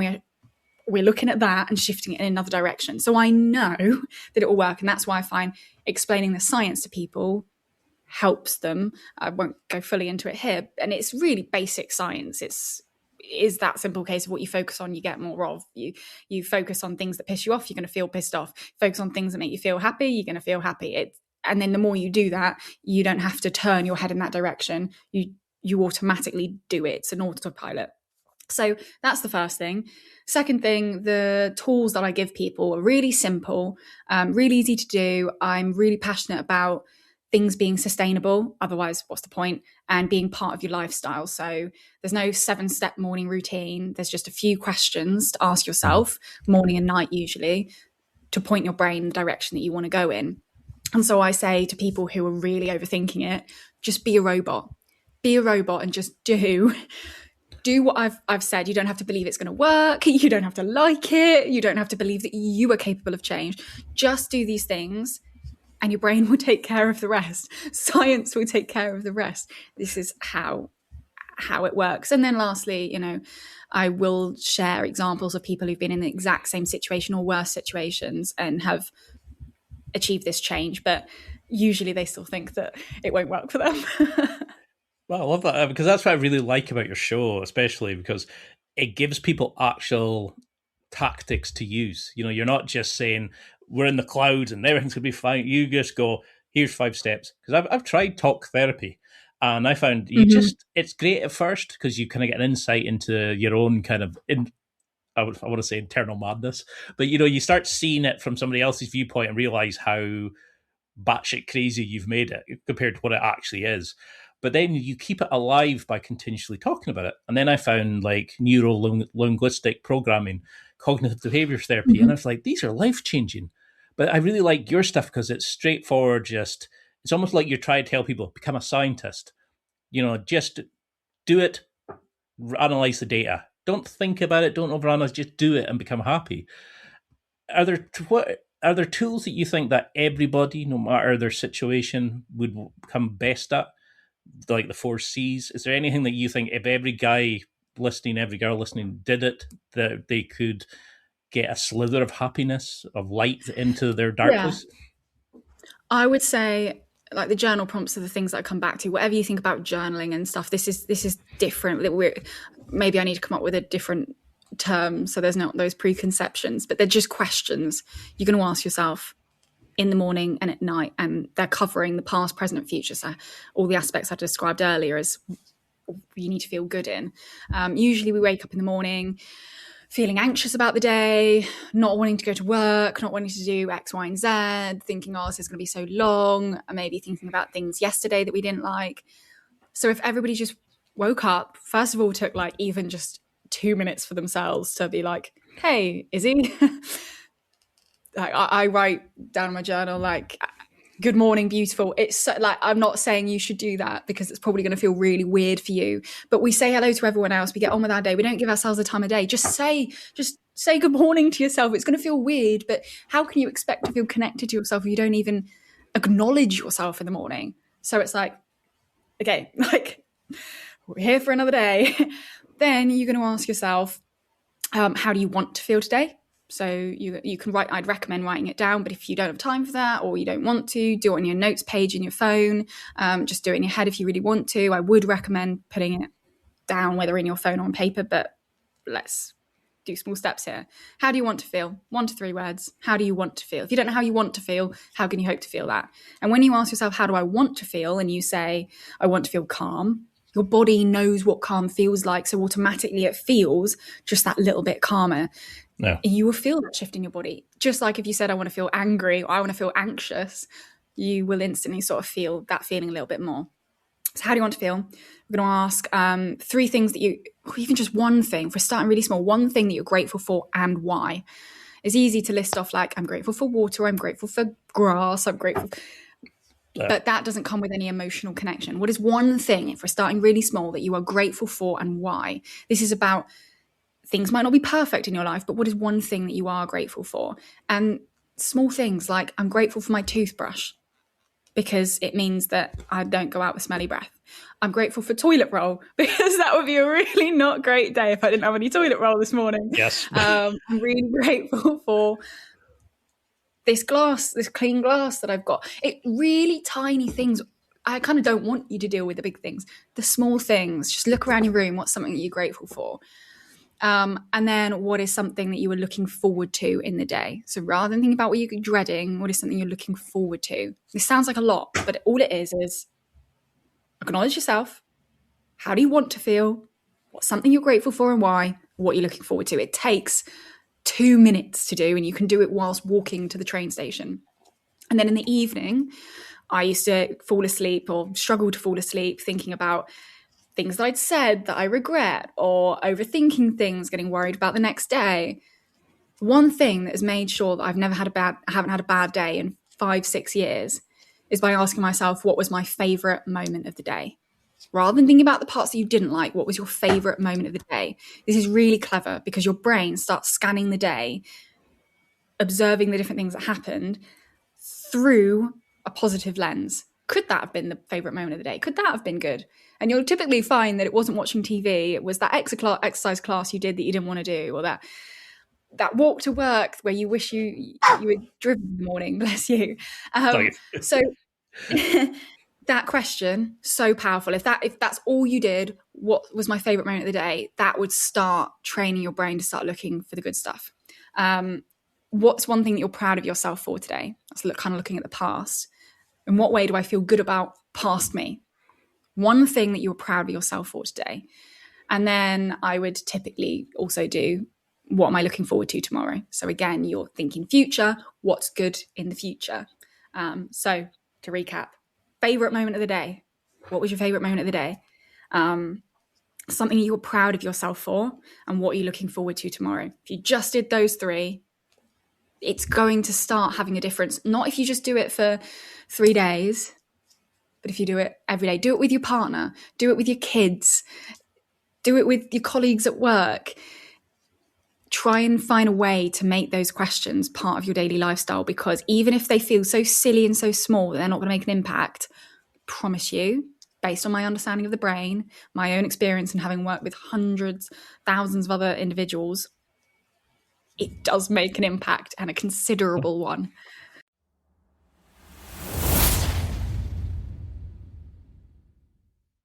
we're looking at that and shifting it in another direction. So I know that it will work. And that's why I find explaining the science to people helps them. I won't go fully into it here. And it's really basic science. Is that simple case of what you focus on, you get more of. You focus on things that piss you off, you're going to feel pissed off. Focus on things that make you feel happy, you're going to feel happy. And then the more you do that, you don't have to turn your head in that direction. You automatically do it. It's an autopilot. So that's the first thing. Second thing, the tools that I give people are really simple, really easy to do. I'm really passionate about things being sustainable. Otherwise, what's the point? And being part of your lifestyle. So there's no 7-step morning routine. There's just a few questions to ask yourself, morning and night usually, to point your brain in the direction that you want to go in. And so I say to people who are really overthinking it, just be a robot. Be a robot and just do what I've said. You don't have to believe it's going to work. You don't have to like it. You don't have to believe that you are capable of change. Just do these things and your brain will take care of the rest. Science will take care of the rest. This is how it works. And then lastly, I will share examples of people who've been in the exact same situation or worse situations and have achieved this change. But usually they still think that it won't work for them. Well, I love that, because that's what I really like about your show, especially because it gives people actual tactics to use. You're not just saying we're in the clouds and everything's going to be fine. You just go, here's 5 steps. Because I've tried talk therapy, and I found it's great at first because you kind of get an insight into your own kind of, I want to say internal madness. But, you start seeing it from somebody else's viewpoint and realize how batshit crazy you've made it compared to what it actually is. But then you keep it alive by continuously talking about it. And then I found like neuro-linguistic programming, cognitive behavior therapy. And I was like, these are life-changing. But I really like your stuff because it's straightforward. It's almost like you're trying to tell people, become a scientist. Just do it, analyze the data. don't think about it, don't overanalyze, just do it and become happy. Are there tools that you think that everybody, no matter their situation, would become best at, like the 4 C's? Is there anything that you think if every guy listening, every girl listening did it, that they could get a slither of happiness, of light into their dark place? I would say, like, the journal prompts are the things that I come back to. Whatever you think about journaling and stuff, this is different. Maybe I need to come up with a different term so there's not those preconceptions, but they're just questions you're going to ask yourself in the morning and at night, and they're covering the past, present, and future. So all the aspects I described earlier as you need to feel good in. Usually we wake up in the morning feeling anxious about the day, not wanting to go to work, not wanting to do X, Y, and Z, thinking, oh, this is going to be so long, and maybe thinking about things yesterday that we didn't like. So if everybody just woke up, first of all, took like even just 2 minutes for themselves to be like, hey, Izzie, like I write down in my journal, like, good morning, beautiful. It's so, like, I'm not saying you should do that because it's probably going to feel really weird for you, but we say hello to everyone else. We get on with our day. We don't give ourselves a time of day. Just say good morning to yourself. It's going to feel weird, but how can you expect to feel connected to yourself if you don't even acknowledge yourself in the morning? So it's like, okay, like, we're here for another day. Then you're going to ask yourself, how do you want to feel today? So you can write, I'd recommend writing it down, but if you don't have time for that or you don't want to, do it on your notes page in your phone. Just do it in your head if you really want to. I would recommend putting it down, whether in your phone or on paper, but let's do small steps here. How do you want to feel? 1 to 3 words. How do you want to feel? If you don't know how you want to feel, how can you hope to feel that? And when you ask yourself, how do I want to feel? And you say, I want to feel calm. Your body knows what calm feels like. So automatically it feels just that little bit calmer. Yeah. You will feel that shift in your body. Just like if you said, I want to feel angry or I want to feel anxious, you will instantly sort of feel that feeling a little bit more. So how do you want to feel? We're going to ask 3 things that you, or even just one thing, if we're starting really small, one thing that you're grateful for and why. It's easy to list off like, I'm grateful for water, I'm grateful for grass, I'm grateful. But that doesn't come with any emotional connection. What is one thing, if we're starting really small, that you are grateful for and why? This is about things might not be perfect in your life, but what is one thing that you are grateful for? And small things like, I'm grateful for my toothbrush because it means that I don't go out with smelly breath. I'm grateful for toilet roll because that would be a really not great day if I didn't have any toilet roll this morning. Yes. I'm really grateful for this clean glass that I've got. It really tiny things. I kind of don't want you to deal with the big things. The small things, just look around your room. What's something that you're grateful for? And then what is something that you were looking forward to in the day? So rather than thinking about what you're dreading, what is something you're looking forward to? This sounds like a lot, but all it is acknowledge yourself. How do you want to feel? What's something you're grateful for and why? What you're looking forward to. It takes 2 minutes to do, and you can do it whilst walking to the train station. And then in the evening, I used to fall asleep or struggle to fall asleep thinking about things that I'd said that I regret, or overthinking things, getting worried about the next day. One thing that has made sure that I haven't had a bad day in 5-6 years is by asking myself, what was my favorite moment of the day? Rather than thinking about the parts that you didn't like, what was your favorite moment of the day? This is really clever because your brain starts scanning the day, observing the different things that happened through a positive lens. Could that have been the favorite moment of the day? Could that have been good? And you'll typically find that it wasn't watching TV. It was that exercise class you did that you didn't want to do, or that walk to work where you wish you were driven in the morning. Bless you. So that question, so powerful. If that's all you did, what was my favorite moment of the day? That would start training your brain to start looking for the good stuff. What's one thing that you're proud of yourself for today? That's kind of looking at the past. In what way do I feel good about past me? One thing that you're proud of yourself for today. And then I would typically also do, what am I looking forward to tomorrow? So again, you're thinking future, what's good in the future? So to recap, favorite moment of the day. What was your favorite moment of the day? Something you're proud of yourself for, and what are you looking forward to tomorrow? If you just did those 3, it's going to start having a difference. Not if you just do it for 3 days, but if you do it every day. Do it with your partner. Do it with your kids. Do it with your colleagues at work. Try and find a way to make those questions part of your daily lifestyle, because even if they feel so silly and so small that they're not going to make an impact, promise you, based on my understanding of the brain, my own experience and having worked with hundreds, thousands of other individuals, it does make an impact, and a considerable one.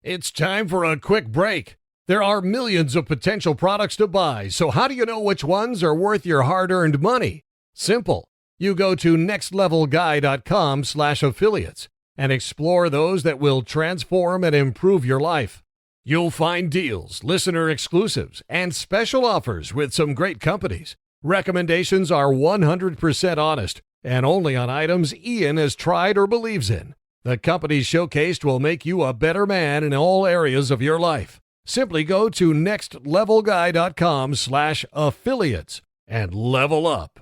It's time for a quick break. There are millions of potential products to buy, so how do you know which ones are worth your hard-earned money? Simple. You go to nextlevelguy.com/affiliates and explore those that will transform and improve your life. You'll find deals, listener exclusives, and special offers with some great companies. Recommendations are 100% honest and only on items Ian has tried or believes in. The companies showcased will make you a better man in all areas of your life. Simply go to nextlevelguy.com/affiliates and level up.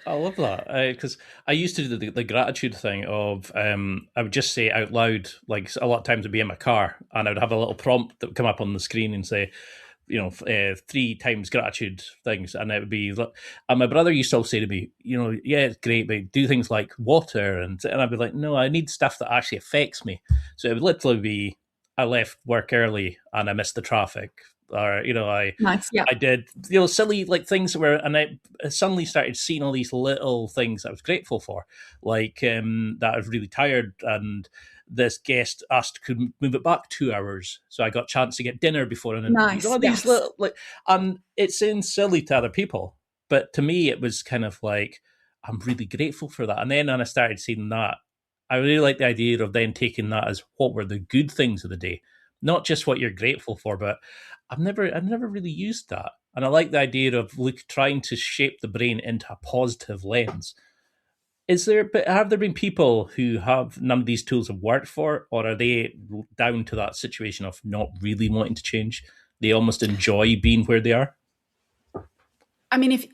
I love that, because I used to do the gratitude thing of I would just say out loud, like a lot of times I'd be in my car and I would have a little prompt that would come up on the screen and say, 3 times gratitude things, and it would be. And my brother used to always say to me, yeah, it's great, but do things like water, and I'd be like, no, I need stuff that actually affects me. So it would literally be, I left work early and I missed the traffic, or Nice, yeah. I did silly like things and I suddenly started seeing all these little things I was grateful for, like that I was really tired and this guest asked could move it back 2 hours, so I got a chance to get dinner before. And nice, all these little and it sounds silly to other people, but to me it was kind of like, I'm really grateful for that. And then when I started seeing that, I really like the idea of then taking that as what were the good things of the day, not just what you're grateful for. But I've never really used that, and I like the idea of trying to shape the brain into a positive lens. But have there been people who have none of these tools have worked for, or are they down to that situation of not really wanting to change? They almost enjoy being where they are. I mean, if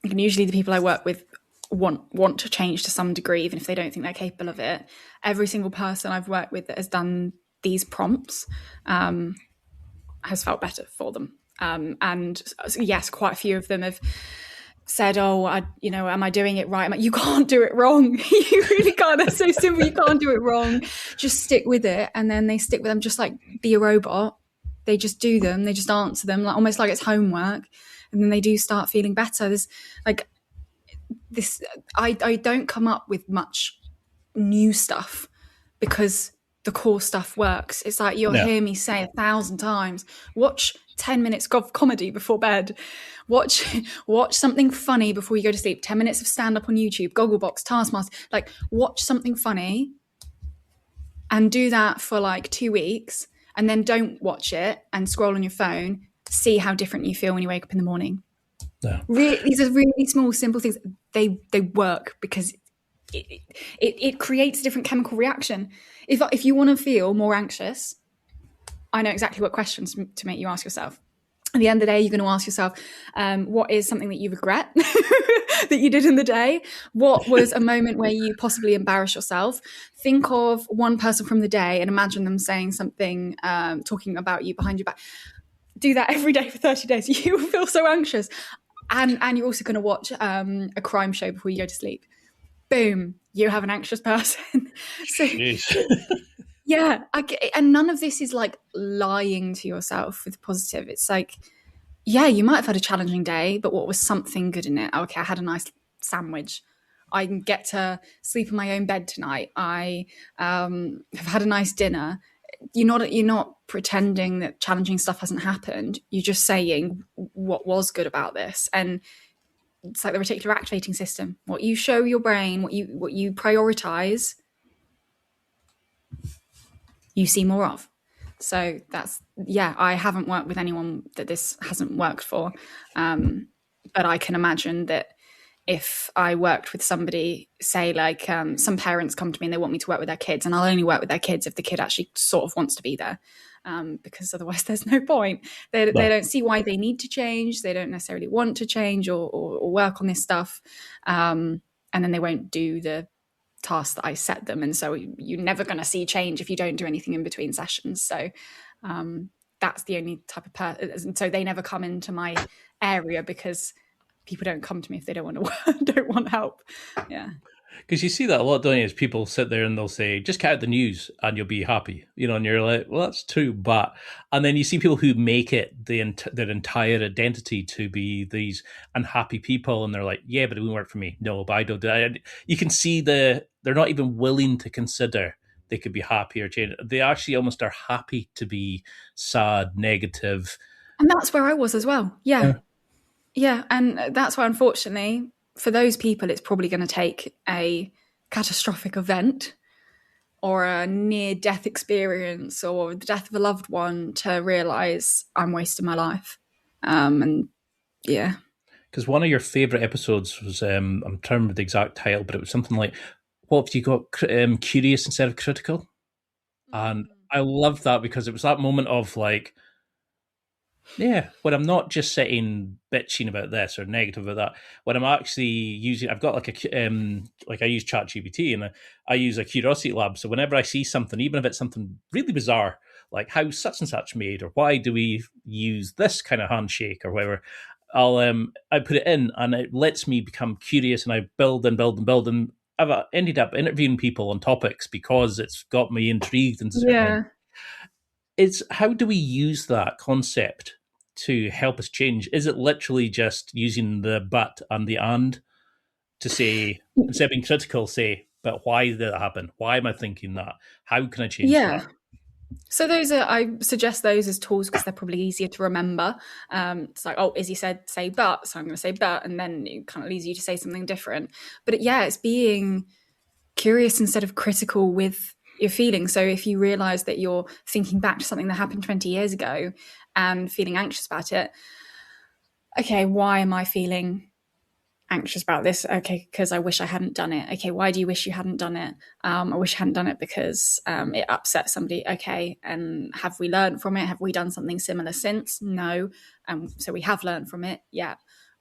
usually the people I work with want to change to some degree, even if they don't think they're capable of it. Every single person I've worked with that has done these prompts has felt better for them. And yes, quite a few of them have said, am I doing it right? You can't do it wrong. You really can't. That's so simple. You can't do it wrong. Just stick with it. And then they stick with them, just like be a robot. They just do them. They just answer them, almost like it's homework. And then they do start feeling better. There's I don't come up with much new stuff because the core stuff works. It's like you'll hear me say 1,000 times, watch 10 minutes of comedy before bed, watch something funny before you go to sleep, 10 minutes of stand-up on YouTube, Gogglebox, Taskmaster, watch something funny and do that for 2 weeks, and then don't watch it and scroll on your phone. See how different you feel when you wake up in the morning. Yeah. These are really small, simple things. They work because it creates a different chemical reaction. If you want to feel more anxious, I know exactly what questions to make you ask yourself. At the end of the day, you're going to ask yourself, what is something that you regret that you did in the day? What was a moment where you possibly embarrassed yourself? Think of one person from the day and imagine them saying something, talking about you behind your back. Do that every day for 30 days. You will feel so anxious. And you're also going to watch a crime show before you go to sleep. Boom, you have an anxious person. So, yeah, and none of this is lying to yourself with positive. It's you might have had a challenging day, but what was something good in it? Okay, I had a nice sandwich. I can get to sleep in my own bed tonight. I have had a nice dinner. You're not pretending that challenging stuff hasn't happened. You're just saying what was good about this. And it's like the reticular activating system. What you show your brain, what you prioritize, you see more of. So I haven't worked with anyone that this hasn't worked for. But I can imagine that if I worked with somebody, say some parents come to me and they want me to work with their kids, and I'll only work with their kids if the kid actually sort of wants to be there, because otherwise there's no point. They don't see why they need to change. They don't necessarily want to change or work on this stuff. And then they won't do the tasks that I set them. And so you're never going to see change if you don't do anything in between sessions. So that's the only type of person. And so they never come into my area because people don't come to me if they don't want help. Yeah. Because you see that a lot, don't you? Is people sit there and they'll say, just cut out the news and you'll be happy, and you're like, well, that's true, but, and then you see people who make it their entire identity to be these unhappy people, and they're like, yeah, but it won't work for me. No, but I don't do it. You can see they're not even willing to consider they could be happy or change. They actually almost are happy to be sad, negative. And that's where I was as well. Yeah. And that's why, unfortunately, for those people, it's probably going to take a catastrophic event or a near-death experience or the death of a loved one to realise I'm wasting my life. And yeah. Because one of your favourite episodes was, I'm trying to remember the exact title, but it was something like, what if you got curious instead of critical? And I loved that because it was that moment of like, yeah, when I'm not just sitting bitching about this or negative about that, when I'm actually using, I've got like I use ChatGPT and I use a curiosity lab. So whenever I see something, even if it's something really bizarre, like how such and such made, or why do we use this kind of handshake or whatever, I put it in and it lets me become curious, and I build and build and build, and I've ended up interviewing people on topics because it's got me intrigued and it's how do we use that concept to help us change? Is it literally just using the but and the and to say, instead of being critical, say, but why did that happen? Why am I thinking that? How can I change that? So I suggest those as tools because they're probably easier to remember. It's like, oh, Izzie said say but, so I'm going to say but, and then it kind of leads you to say something different. But it's being curious instead of critical with your feelings. So if you realize that you're thinking back to something that happened 20 years ago and feeling anxious about it, okay, why am I feeling anxious about this? Okay, because I wish I hadn't done it. Okay, why do you wish you hadn't done it? I wish I hadn't done it because it upset somebody. Okay, and have we learned from it? Have we done something similar since? No. So we have learned from it. Yeah.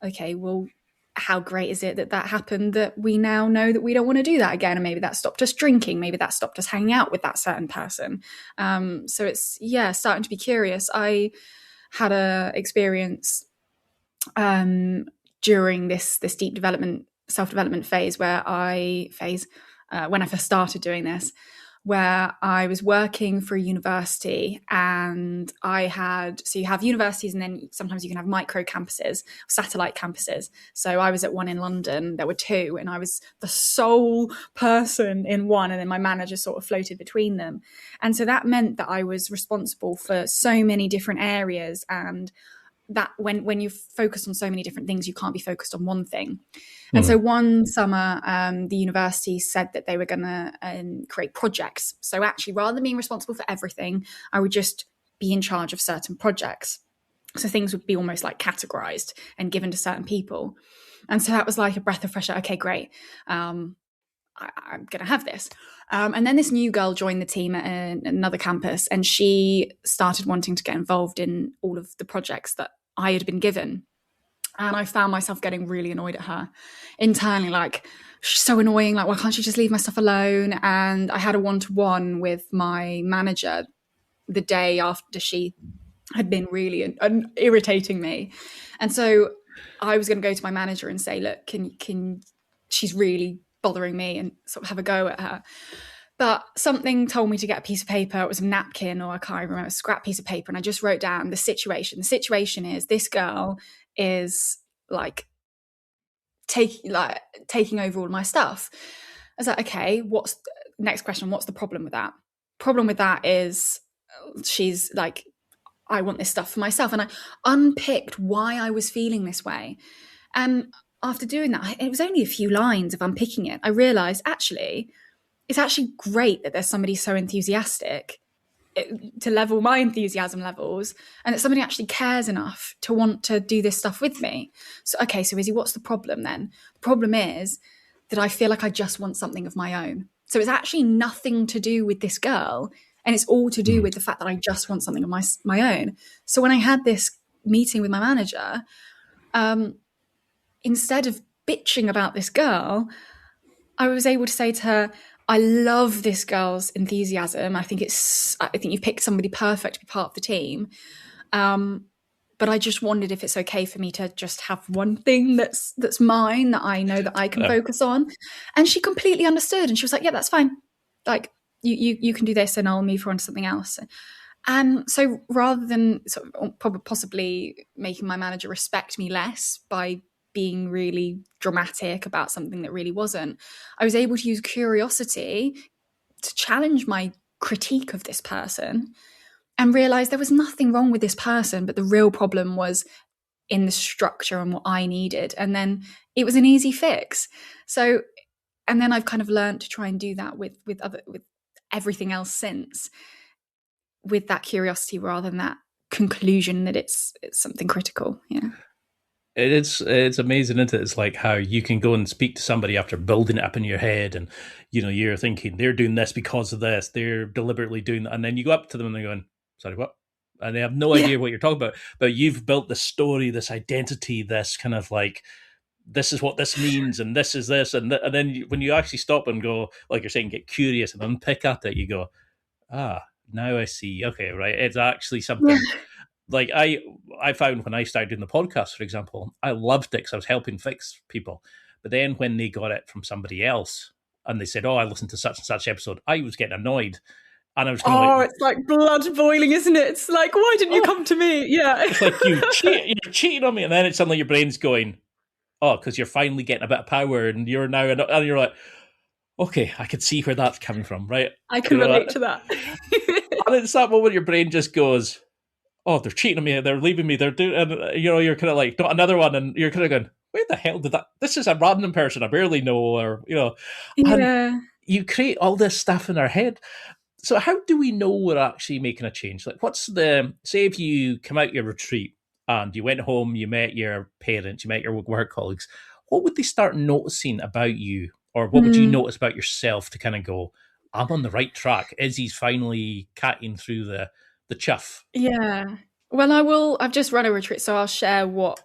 Okay, well, how great is it that happened, that we now know that we don't want to do that again, and maybe that stopped us drinking, maybe that stopped us hanging out with that certain person. So it's starting to be curious. I had a experience during this deep self-development phase when I first started doing this, where I was working for a university, and you have universities, and then sometimes you can have micro campuses, satellite campuses. So I was at one in London, there were two, and I was the sole person in one, and then my manager sort of floated between them. And so that meant that I was responsible for so many different areas, and that when you focus on so many different things, you can't be focused on one thing. And so one summer, the university said that they were going to create projects. So actually, rather than being responsible for everything, I would just be in charge of certain projects. So things would be almost like categorized and given to certain people. And so that was like a breath of fresh air. Okay, great. I'm going to have this. And then this new girl joined the team at another campus, and she started wanting to get involved in all of the projects that I had been given. And I found myself getting really annoyed at her internally, like, she's so annoying. Like, why can't she just leave my stuff alone? And I had a one-to-one with my manager the day after she had been really irritating me. And so I was going to go to my manager and say, look, can she's really bothering me, and sort of have a go at her. But something told me to get a piece of paper. It was a napkin, or I can't remember, a scrap piece of paper. And I just wrote down the situation. The situation is this girl is like taking over all my stuff. I was like, okay, next question? What's the problem with that? Problem with that is she's like, I want this stuff for myself. And I unpicked why I was feeling this way. And after doing that, it was only a few lines of unpicking it. I realized it's actually great that there's somebody so enthusiastic to level my enthusiasm levels, and that somebody actually cares enough to want to do this stuff with me. So, okay, so Izzie, what's the problem then? The problem is that I feel like I just want something of my own. So it's actually nothing to do with this girl, and it's all to do with the fact that I just want something of my own. So when I had this meeting with my manager, instead of bitching about this girl, I was able to say to her, I love this girl's enthusiasm. I think you've picked somebody perfect to be part of the team. But I just wondered if it's okay for me to just have one thing that's mine, that I know that I can focus on. And she completely understood. And she was like, yeah, that's fine. Like, you can do this and I'll move her on to something else. And so rather than sort of possibly making my manager respect me less by being really dramatic about something that really wasn't, I was able to use curiosity to challenge my critique of this person and realize there was nothing wrong with this person, but the real problem was in the structure and what I needed. And then it was an easy fix. So, and then I've kind of learned to try and do that with everything else since, with that curiosity rather than that conclusion that it's something critical. Yeah. It's amazing, isn't it? It's like how you can go and speak to somebody after building it up in your head, and you're thinking they're doing this because of this, they're deliberately doing that, and then you go up to them and they're going, sorry, what? And they have no idea what you're talking about, but you've built this story, this identity, this kind of like, this is what this means, and this is this, and then when you actually stop and go, like you're saying, get curious and unpick at it, you go, now I see. Okay, right. It's actually something like I found when I started doing the podcast, for example, I loved it because I was helping fix people. But then when they got it from somebody else and they said, I listened to such and such episode, I was getting annoyed. And I was going, it's like blood boiling, isn't it? It's like, why didn't you come to me? Yeah. It's like you're cheating on me. And then it's suddenly your brain's going, because you're finally getting a bit of power and you're now, and you're like, okay, I can see where that's coming from, right? I can relate to that. And it's that moment your brain just goes, they're cheating on me, they're leaving me, they're doing, and you're kind of like, not another one, and you're kind of going, where the hell did that? This is a random person I barely know, or Yeah. And you create all this stuff in our head. So how do we know we're actually making a change? Like, say if you come out your retreat and you went home, you met your parents, you met your work colleagues, what would they start noticing about you? Or what would you notice about yourself to kind of go, I'm on the right track. Izzie's finally cutting through the chuff. Yeah. Well, I've just run a retreat, so I'll share what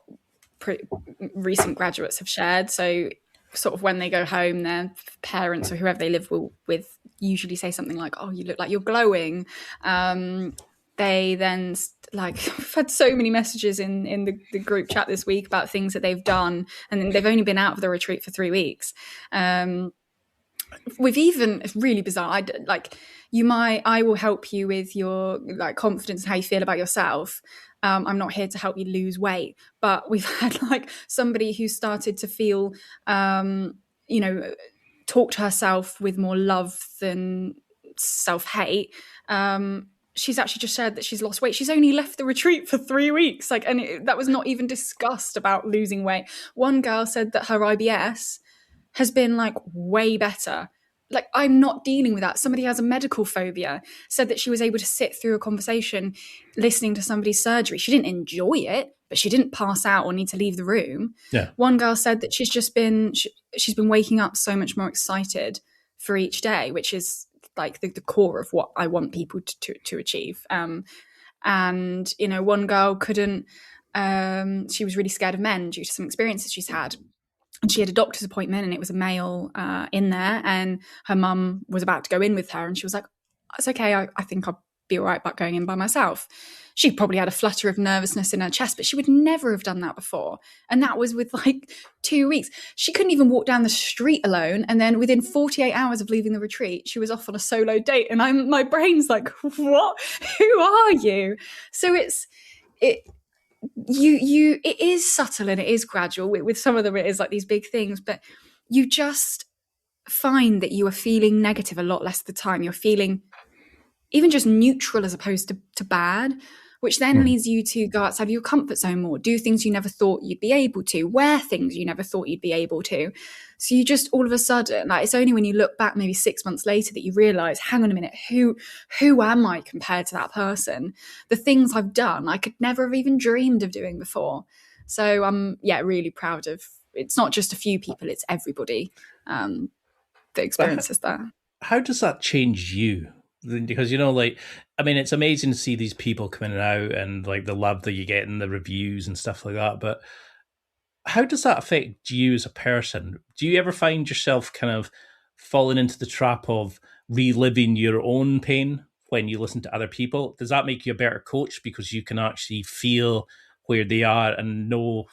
recent graduates have shared. So sort of when they go home, their parents or whoever they live with usually say something like, you look like you're glowing. They then I've had so many messages in the group chat this week about things that they've done, and they've only been out of the retreat for 3 weeks. We've even, it's really bizarre. I will help you with your confidence and how you feel about yourself. I'm not here to help you lose weight, but we've had somebody who started to feel, talk to herself with more love than self-hate. She's actually just shared that she's lost weight. She's only left the retreat for 3 weeks. That was not even discussed about losing weight. One girl said that her IBS has been way better. I'm not dealing with that. Somebody has a medical phobia, said that she was able to sit through a conversation listening to somebody's surgery. She didn't enjoy it, but she didn't pass out or need to leave the room. Yeah. One girl said that she's been waking up so much more excited for each day, which is the core of what I want people to achieve. And one girl couldn't, she was really scared of men due to some experiences she's had. And she had a doctor's appointment and it was a male in there, and her mum was about to go in with her, and she was like, it's okay, I think I'll be all right about going in by myself. She probably had a flutter of nervousness in her chest, but she would never have done that before. And that was with 2 weeks. She couldn't even walk down the street alone. And then within 48 hours of leaving the retreat, she was off on a solo date. And my brain's like, what? Who are you? So it is subtle and it is gradual. With some of them it is these big things, but you just find that you are feeling negative a lot less of the time. You're feeling even just neutral as opposed to bad, which then leads you to go outside of your comfort zone more, do things you never thought you'd be able to, wear things you never thought you'd be able to. So you just all of a sudden, it's only when you look back maybe 6 months later that you realize, hang on a minute, who am I compared to that person? The things I've done, I could never have even dreamed of doing before. So I'm really proud of, it's not just a few people, it's everybody that experiences that. How does that change you? Because it's amazing to see these people coming out and the love that you get in the reviews and stuff like that, but how does that affect you as a person? Do you ever find yourself kind of falling into the trap of reliving your own pain when you listen to other people? Does that make you a better coach because you can actually feel where they are and know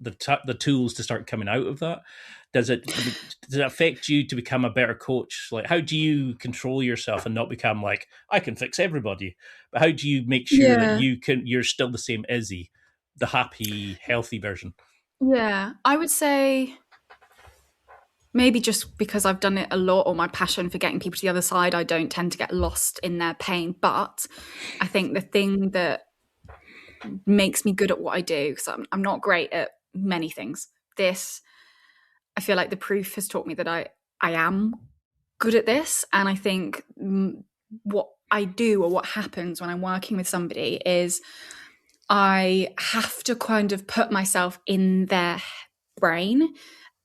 the tools to start coming out of that? Does it affect you to become a better coach? Like, how do you control yourself and not become like, I can fix everybody? But how do you make sure that Yeah. you're still the same Izzie, the happy, healthy version? Yeah, I would say maybe just because I've done it a lot, or my passion for getting people to the other side, I don't tend to get lost in their pain. But I think the thing that makes me good at what I do, because I'm not great at many things, this, I feel like the proof has taught me that I am good at this. And I think what I do, or what happens when I'm working with somebody, is I have to kind of put myself in their brain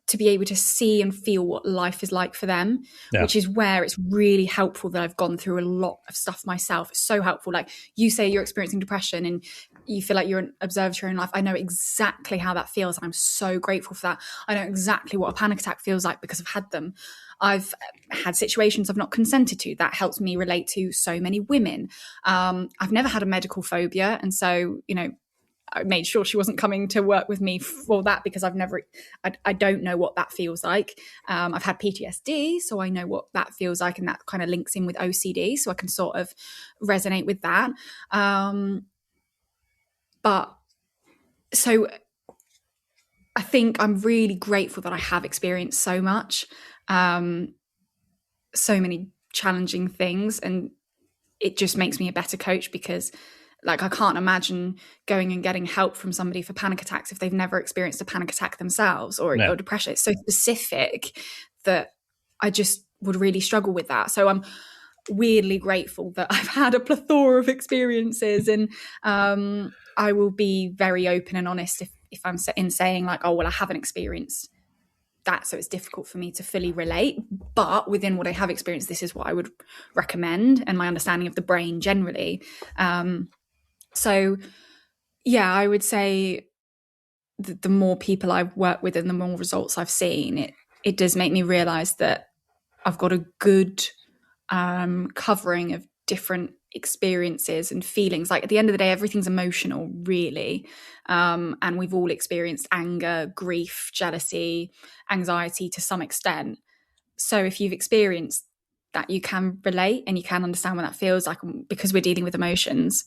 to be able to see and feel what life is like for them, which is where it's really helpful that I've gone through a lot of stuff myself. It's so helpful. Like you say, you're experiencing depression and you feel like you're an observer to your own life. I know exactly how that feels. And I'm so grateful for that. I know exactly what a panic attack feels like because I've had them. I've had situations I've not consented to. That helps me relate to so many women. I've never had a medical phobia. And so, I made sure she wasn't coming to work with me for that, because I don't know what that feels like. I've had PTSD, so I know what that feels like, and that kind of links in with OCD, so I can sort of resonate with that. But so I think I'm really grateful that I have experienced so much, so many challenging things, and it just makes me a better coach, because like I can't imagine going and getting help from somebody for panic attacks if they've never experienced a panic attack themselves, or depression. It's so specific that I just would really struggle with that. So I'm weirdly grateful that I've had a plethora of experiences, and I will be very open and honest if I'm in saying like, oh, well, I haven't experienced that, so it's difficult for me to fully relate. But within what I have experienced, this is what I would recommend, and my understanding of the brain generally. So, yeah, I would say the more people I've worked with and the more results I've seen, it does make me realize that I've got a good covering of different experiences and feelings. Like at the end of the day, everything's emotional, really. And we've all experienced anger, grief, jealousy, anxiety to some extent. So if you've experienced that, you can relate and you can understand what that feels like, because we're dealing with emotions.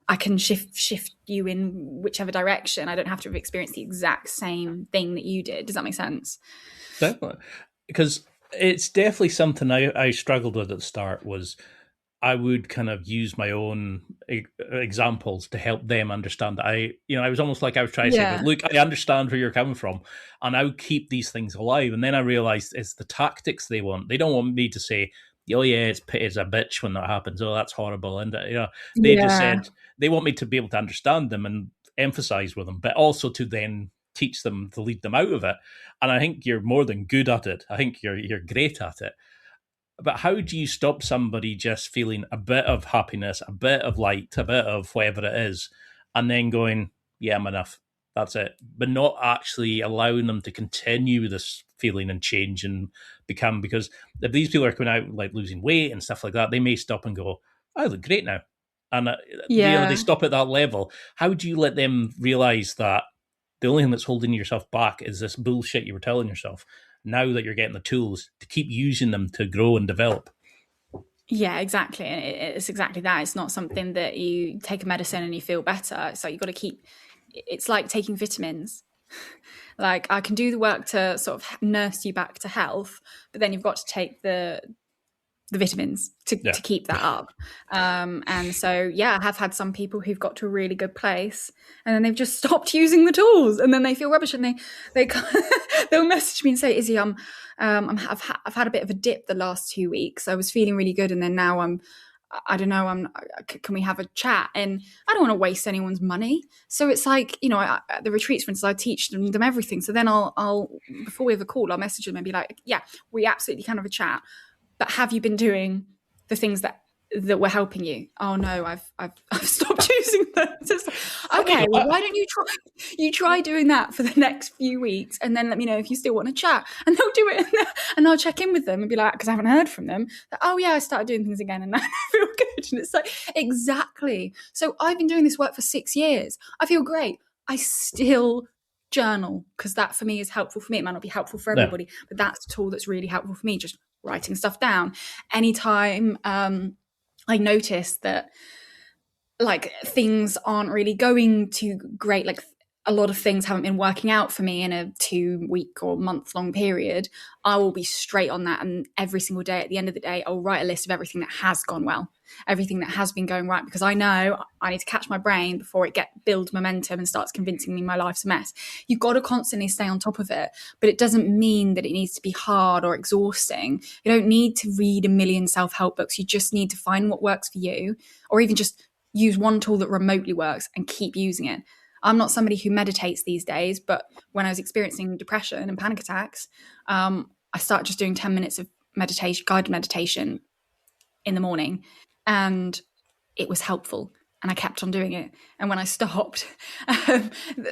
I can shift you in whichever direction. I don't have to have experienced the exact same thing that you did. Does that make sense? Definitely. Because it's definitely something I struggled with at the start. Was I would kind of use my own examples to help them understand that I was almost like I was trying to say, look, I understand where you're coming from, and I would keep these things alive. And then I realized it's the tactics they want. They don't want me to say, oh yeah, it's a bitch when that happens. Oh, that's horrible. And they just said they want me to be able to understand them and emphasize with them, but also to then teach them, to lead them out of it. And I think you're more than good at it. I think you're great at it. But how do you stop somebody just feeling a bit of happiness, a bit of light, a bit of whatever it is, and then going, yeah, I'm enough. That's it. But not actually allowing them to continue this feeling and change and become, because if these people are coming out like losing weight and stuff like that, they may stop and go, I look great now. And they stop at that level. How do you let them realize that the only thing that's holding yourself back is this bullshit you were telling yourself, now that you're getting the tools to keep using them to grow and develop? Yeah, exactly. It's exactly that. It's not something that you take a medicine and you feel better. So you've got to keep, it's like taking vitamins. Like I can do the work to sort of nurse you back to health, but then you've got to take the vitamins to keep that up. And so, yeah, I have had some people who've got to a really good place and then they've just stopped using the tools, and then they feel rubbish, and they'll message me and say, Izzie, I've had a bit of a dip the last 2 weeks. I was feeling really good, and then now can we have a chat? And I don't want to waste anyone's money. So it's like, at the retreats, for instance, I teach them everything. So then I'll before we have a call, I'll message them and be like, yeah, we absolutely can have a chat. But have you been doing the things that that were helping you? Oh no, I've stopped using them. Okay, well, why don't you try doing that for the next few weeks, and then let me know if you still want to chat. And they'll do it, and I'll check in with them and be like, because I haven't heard from them. Like, oh yeah, I started doing things again, and now I feel good. And it's like, exactly. So I've been doing this work for 6 years. I feel great. I still journal because that for me is helpful for me. It might not be helpful for everybody, but that's a tool that's really helpful for me. Just writing stuff down. Anytime I notice that like things aren't really going too great, like a lot of things haven't been working out for me in a 2-week or month-long period, I will be straight on that. And every single day, at the end of the day, I'll write a list of everything that has gone well, everything that has been going right, because I know I need to catch my brain before it builds momentum and starts convincing me my life's a mess. You've got to constantly stay on top of it, but it doesn't mean that it needs to be hard or exhausting. You don't need to read a million self-help books. You just need to find what works for you, or even just use one tool that remotely works and keep using it. I'm not somebody who meditates these days, but when I was experiencing depression and panic attacks, I started just doing 10 minutes of meditation, guided meditation in the morning, and it was helpful. And I kept on doing it. And when I stopped,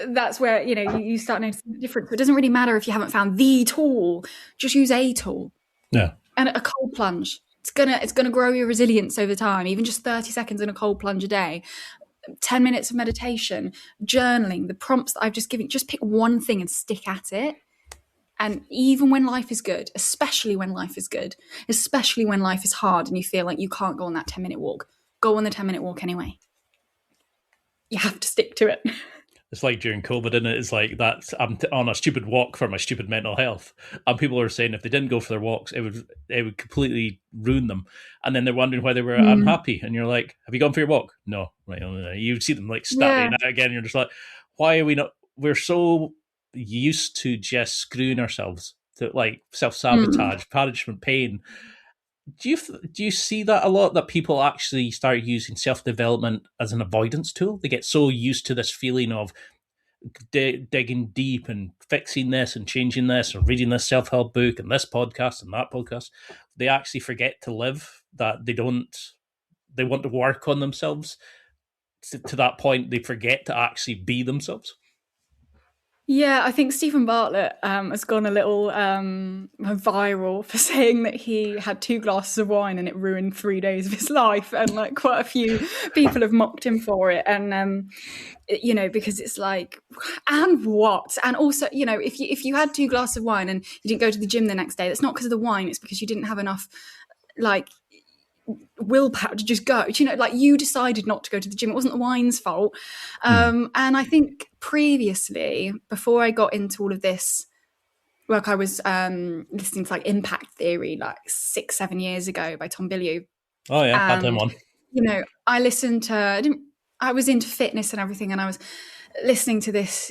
that's where, you start noticing the difference. It doesn't really matter if you haven't found the tool, just use a tool. Yeah. And a cold plunge. It's gonna grow your resilience over time. Even just 30 seconds in a cold plunge a day. 10 minutes of meditation, journaling, the prompts that I've just given, just pick one thing and stick at it. And even when life is good, especially when life is good, especially when life is hard and you feel like you can't go on that 10-minute walk, go on the 10-minute walk anyway. You have to stick to it. It's like during COVID, and it's like that. I'm on a stupid walk for my stupid mental health, and people are saying if they didn't go for their walks, it would completely ruin them. And then they're wondering why they were unhappy. And you're like, "Have you gone for your walk?" No, right? You see them like studying that again. And you're just like, "Why are we not?" We're so used to just screwing ourselves, to like self-sabotage, punishment, pain. Do you see that a lot, that people actually start using self-development as an avoidance tool? They get so used to this feeling of digging deep and fixing this and changing this and reading this self-help book and this podcast and that podcast. They actually forget to live, that they want to work on themselves to that point. They forget to actually be themselves. Yeah, I think Stephen Bartlett has gone a little viral for saying that he had 2 glasses of wine and it ruined 3 days of his life, and like quite a few people have mocked him for it. And because it's like, and what? And also, if you had 2 glasses of wine and you didn't go to the gym the next day, that's not because of the wine; it's because you didn't have enough like willpower to just go. You decided not to go to the gym. It wasn't the wine's fault. And I think previously, before I got into all of this work, I was listening to like Impact Theory like 6-7 years ago by Tom Bilyeu. Oh yeah, had them on. I listened to. I was into fitness and everything, and I was listening to these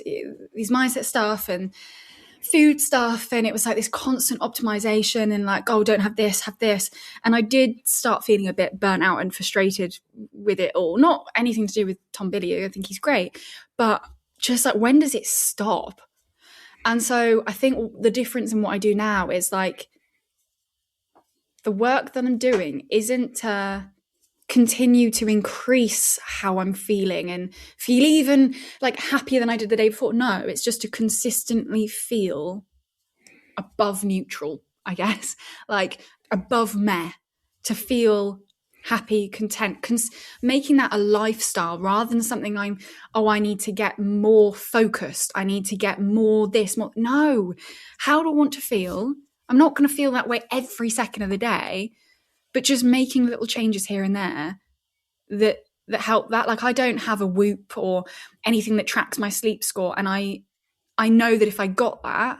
mindset stuff and food stuff, and it was like this constant optimization and like, oh, don't have this, have this. And I did start feeling a bit burnt out and frustrated with it all. Not anything to do with Tom Bilyeu, I think he's great, but just like, when does it stop? And so I think the difference in what I do now is like, the work that I'm doing isn't to continue to increase how I'm feeling and feel even like happier than I did the day before. No, it's just to consistently feel above neutral, I guess, like above meh, to feel happy, content, making that a lifestyle rather than something I need to get more focused. I need to get more this, more. No, how do I want to feel? I'm not going to feel that way every second of the day, but just making little changes here and there that help that. Like, I don't have a Whoop or anything that tracks my sleep score. And I know that if I got that,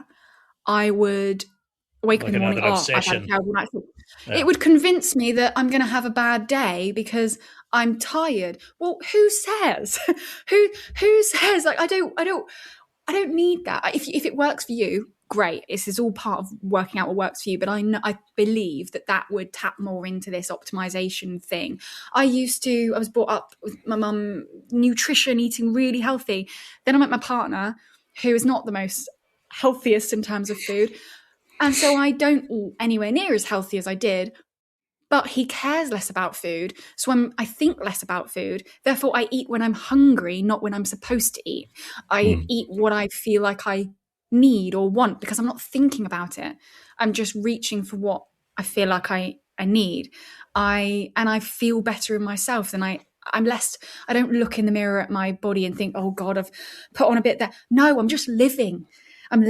I would wake up in the morning, I've had a terrible night's sleep. Yeah. It would convince me that I'm going to have a bad day because I'm tired. Well, who says? who says? Like, I don't need that. If it works for you, great. This is all part of working out what works for you. But I believe that would tap more into this optimization thing. I was brought up with my mum, nutrition, eating really healthy. Then I met my partner, who is not the most healthiest in terms of food. And so I don't eat anywhere near as healthy as I did. But he cares less about food. So I think less about food. Therefore, I eat when I'm hungry, not when I'm supposed to eat. I eat what I feel like I need or want because I'm not thinking about it. I'm just reaching for what I feel like I need. I feel better in myself than I don't look in the mirror at my body and think, oh God, I've put on a bit there. No, I'm just living. I'm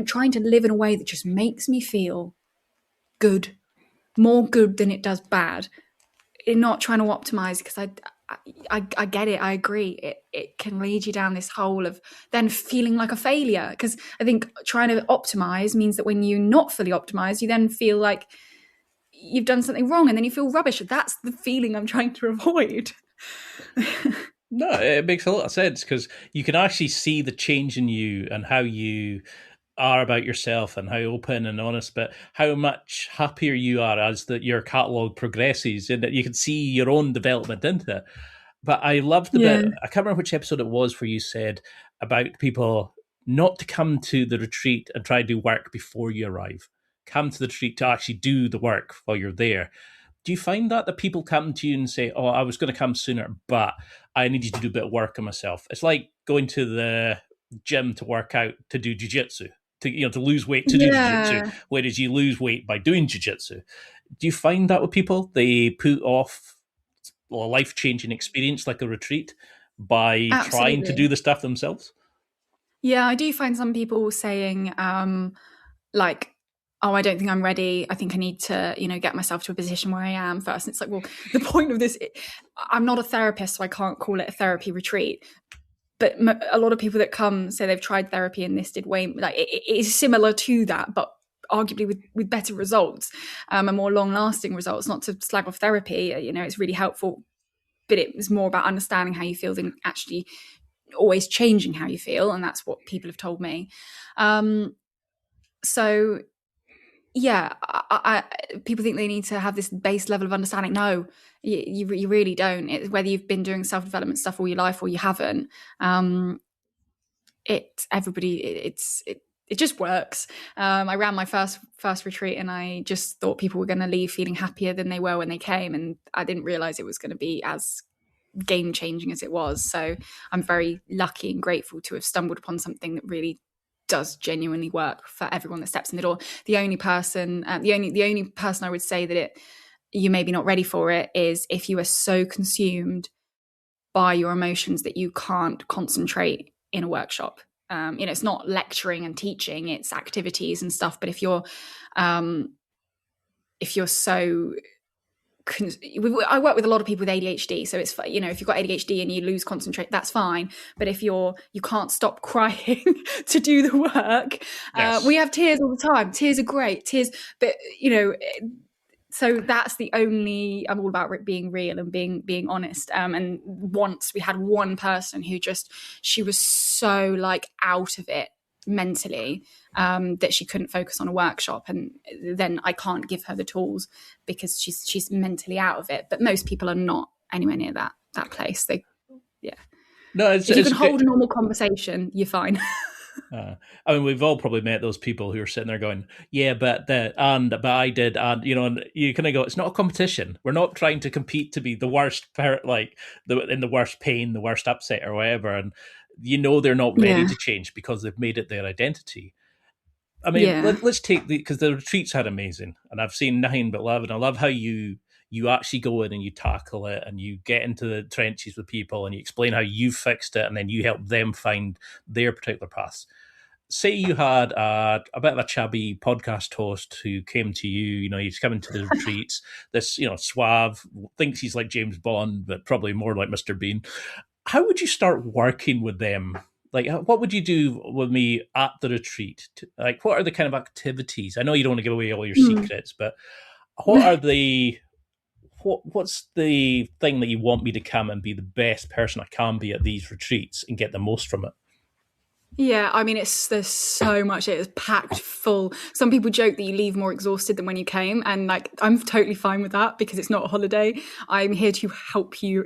trying to live in a way that just makes me feel good. More good than it does bad. In not trying to optimize, because I get it. I agree. It can lead you down this hole of then feeling like a failure. Because I think trying to optimize means that when you're not fully optimized, you then feel like you've done something wrong, and then you feel rubbish. That's the feeling I'm trying to avoid. No, it makes a lot of sense because you can actually see the change in you and how you are about yourself and how open and honest, but how much happier you are as your catalogue progresses, and that you can see your own development into it. But I loved the bit, I can't remember which episode it was, where you said about people not to come to the retreat and try to do work before you arrive. Come to the retreat to actually do the work while you're there. Do you find that people come to you and say, oh, I was going to come sooner, but I need you to do a bit of work on myself? It's like going to the gym to work out, to do jiu-jitsu. To lose weight to do jiu-jitsu, whereas you lose weight by doing jiu-jitsu. Do you find that with people? They put off a life-changing experience like a retreat by trying to do the stuff themselves? Yeah, I do find some people saying, like, oh, I don't think I'm ready. I think I need to, get myself to a position where I am first. And it's like, well, the point of this, I'm not a therapist, so I can't call it a therapy retreat. But a lot of people that come say they've tried therapy and this did way, like it is similar to that, but arguably with better results and more long-lasting results. Not to slag off therapy, it's really helpful, but it was more about understanding how you feel than actually always changing how you feel, and that's what people have told me. So yeah, people think they need to have this base level of understanding. No, you really don't. Whether you've been doing self-development stuff all your life or you haven't, it just works. I ran my first retreat, and I just thought people were going to leave feeling happier than they were when they came, and I didn't realize it was going to be as game-changing as it was. So I'm very lucky and grateful to have stumbled upon something that really does genuinely work for everyone that steps in the door. The only person I would say that you may be not ready for it is if you are so consumed by your emotions that you can't concentrate in a workshop. It's not lecturing and teaching, it's activities and stuff. But if you're so I work with a lot of people with ADHD, so it's, if you've got ADHD and you lose concentration, that's fine. But if you can't stop crying to do the work, yes. We have tears all the time. Tears are great, but so that's the only. I'm all about being real and being honest. And once we had one person who she was so like out of it mentally that she couldn't focus on a workshop, and then I can't give her the tools because she's mentally out of it. But most people are not anywhere near that place. No, if you can hold a normal conversation, you're fine. We've all probably met those people who are sitting there going, yeah, but I did, and you kind of go, it's not a competition. We're not trying to compete to be the worst parent, in the worst pain, the worst upset or whatever. And they're not ready to change because they've made it their identity. Let's take because the retreats are amazing, and I've seen nothing but love, and I love how you actually go in and you tackle it, and you get into the trenches with people, and you explain how you fixed it, and then you help them find their particular paths. Say you had a bit of a chubby podcast host who came to you, he's coming to the retreats, this, suave, thinks he's like James Bond, but probably more like Mr. Bean. How would you start working with them? Like, what would you do with me at the retreat? Like, what are the kind of activities? I know you don't want to give away all your secrets, but what are what's the thing that you want me to come and be the best person I can be at these retreats and get the most from it? Yeah, there's so much. It is packed full. Some people joke that you leave more exhausted than when you came, and I'm totally fine with that because it's not a holiday. I'm here to help you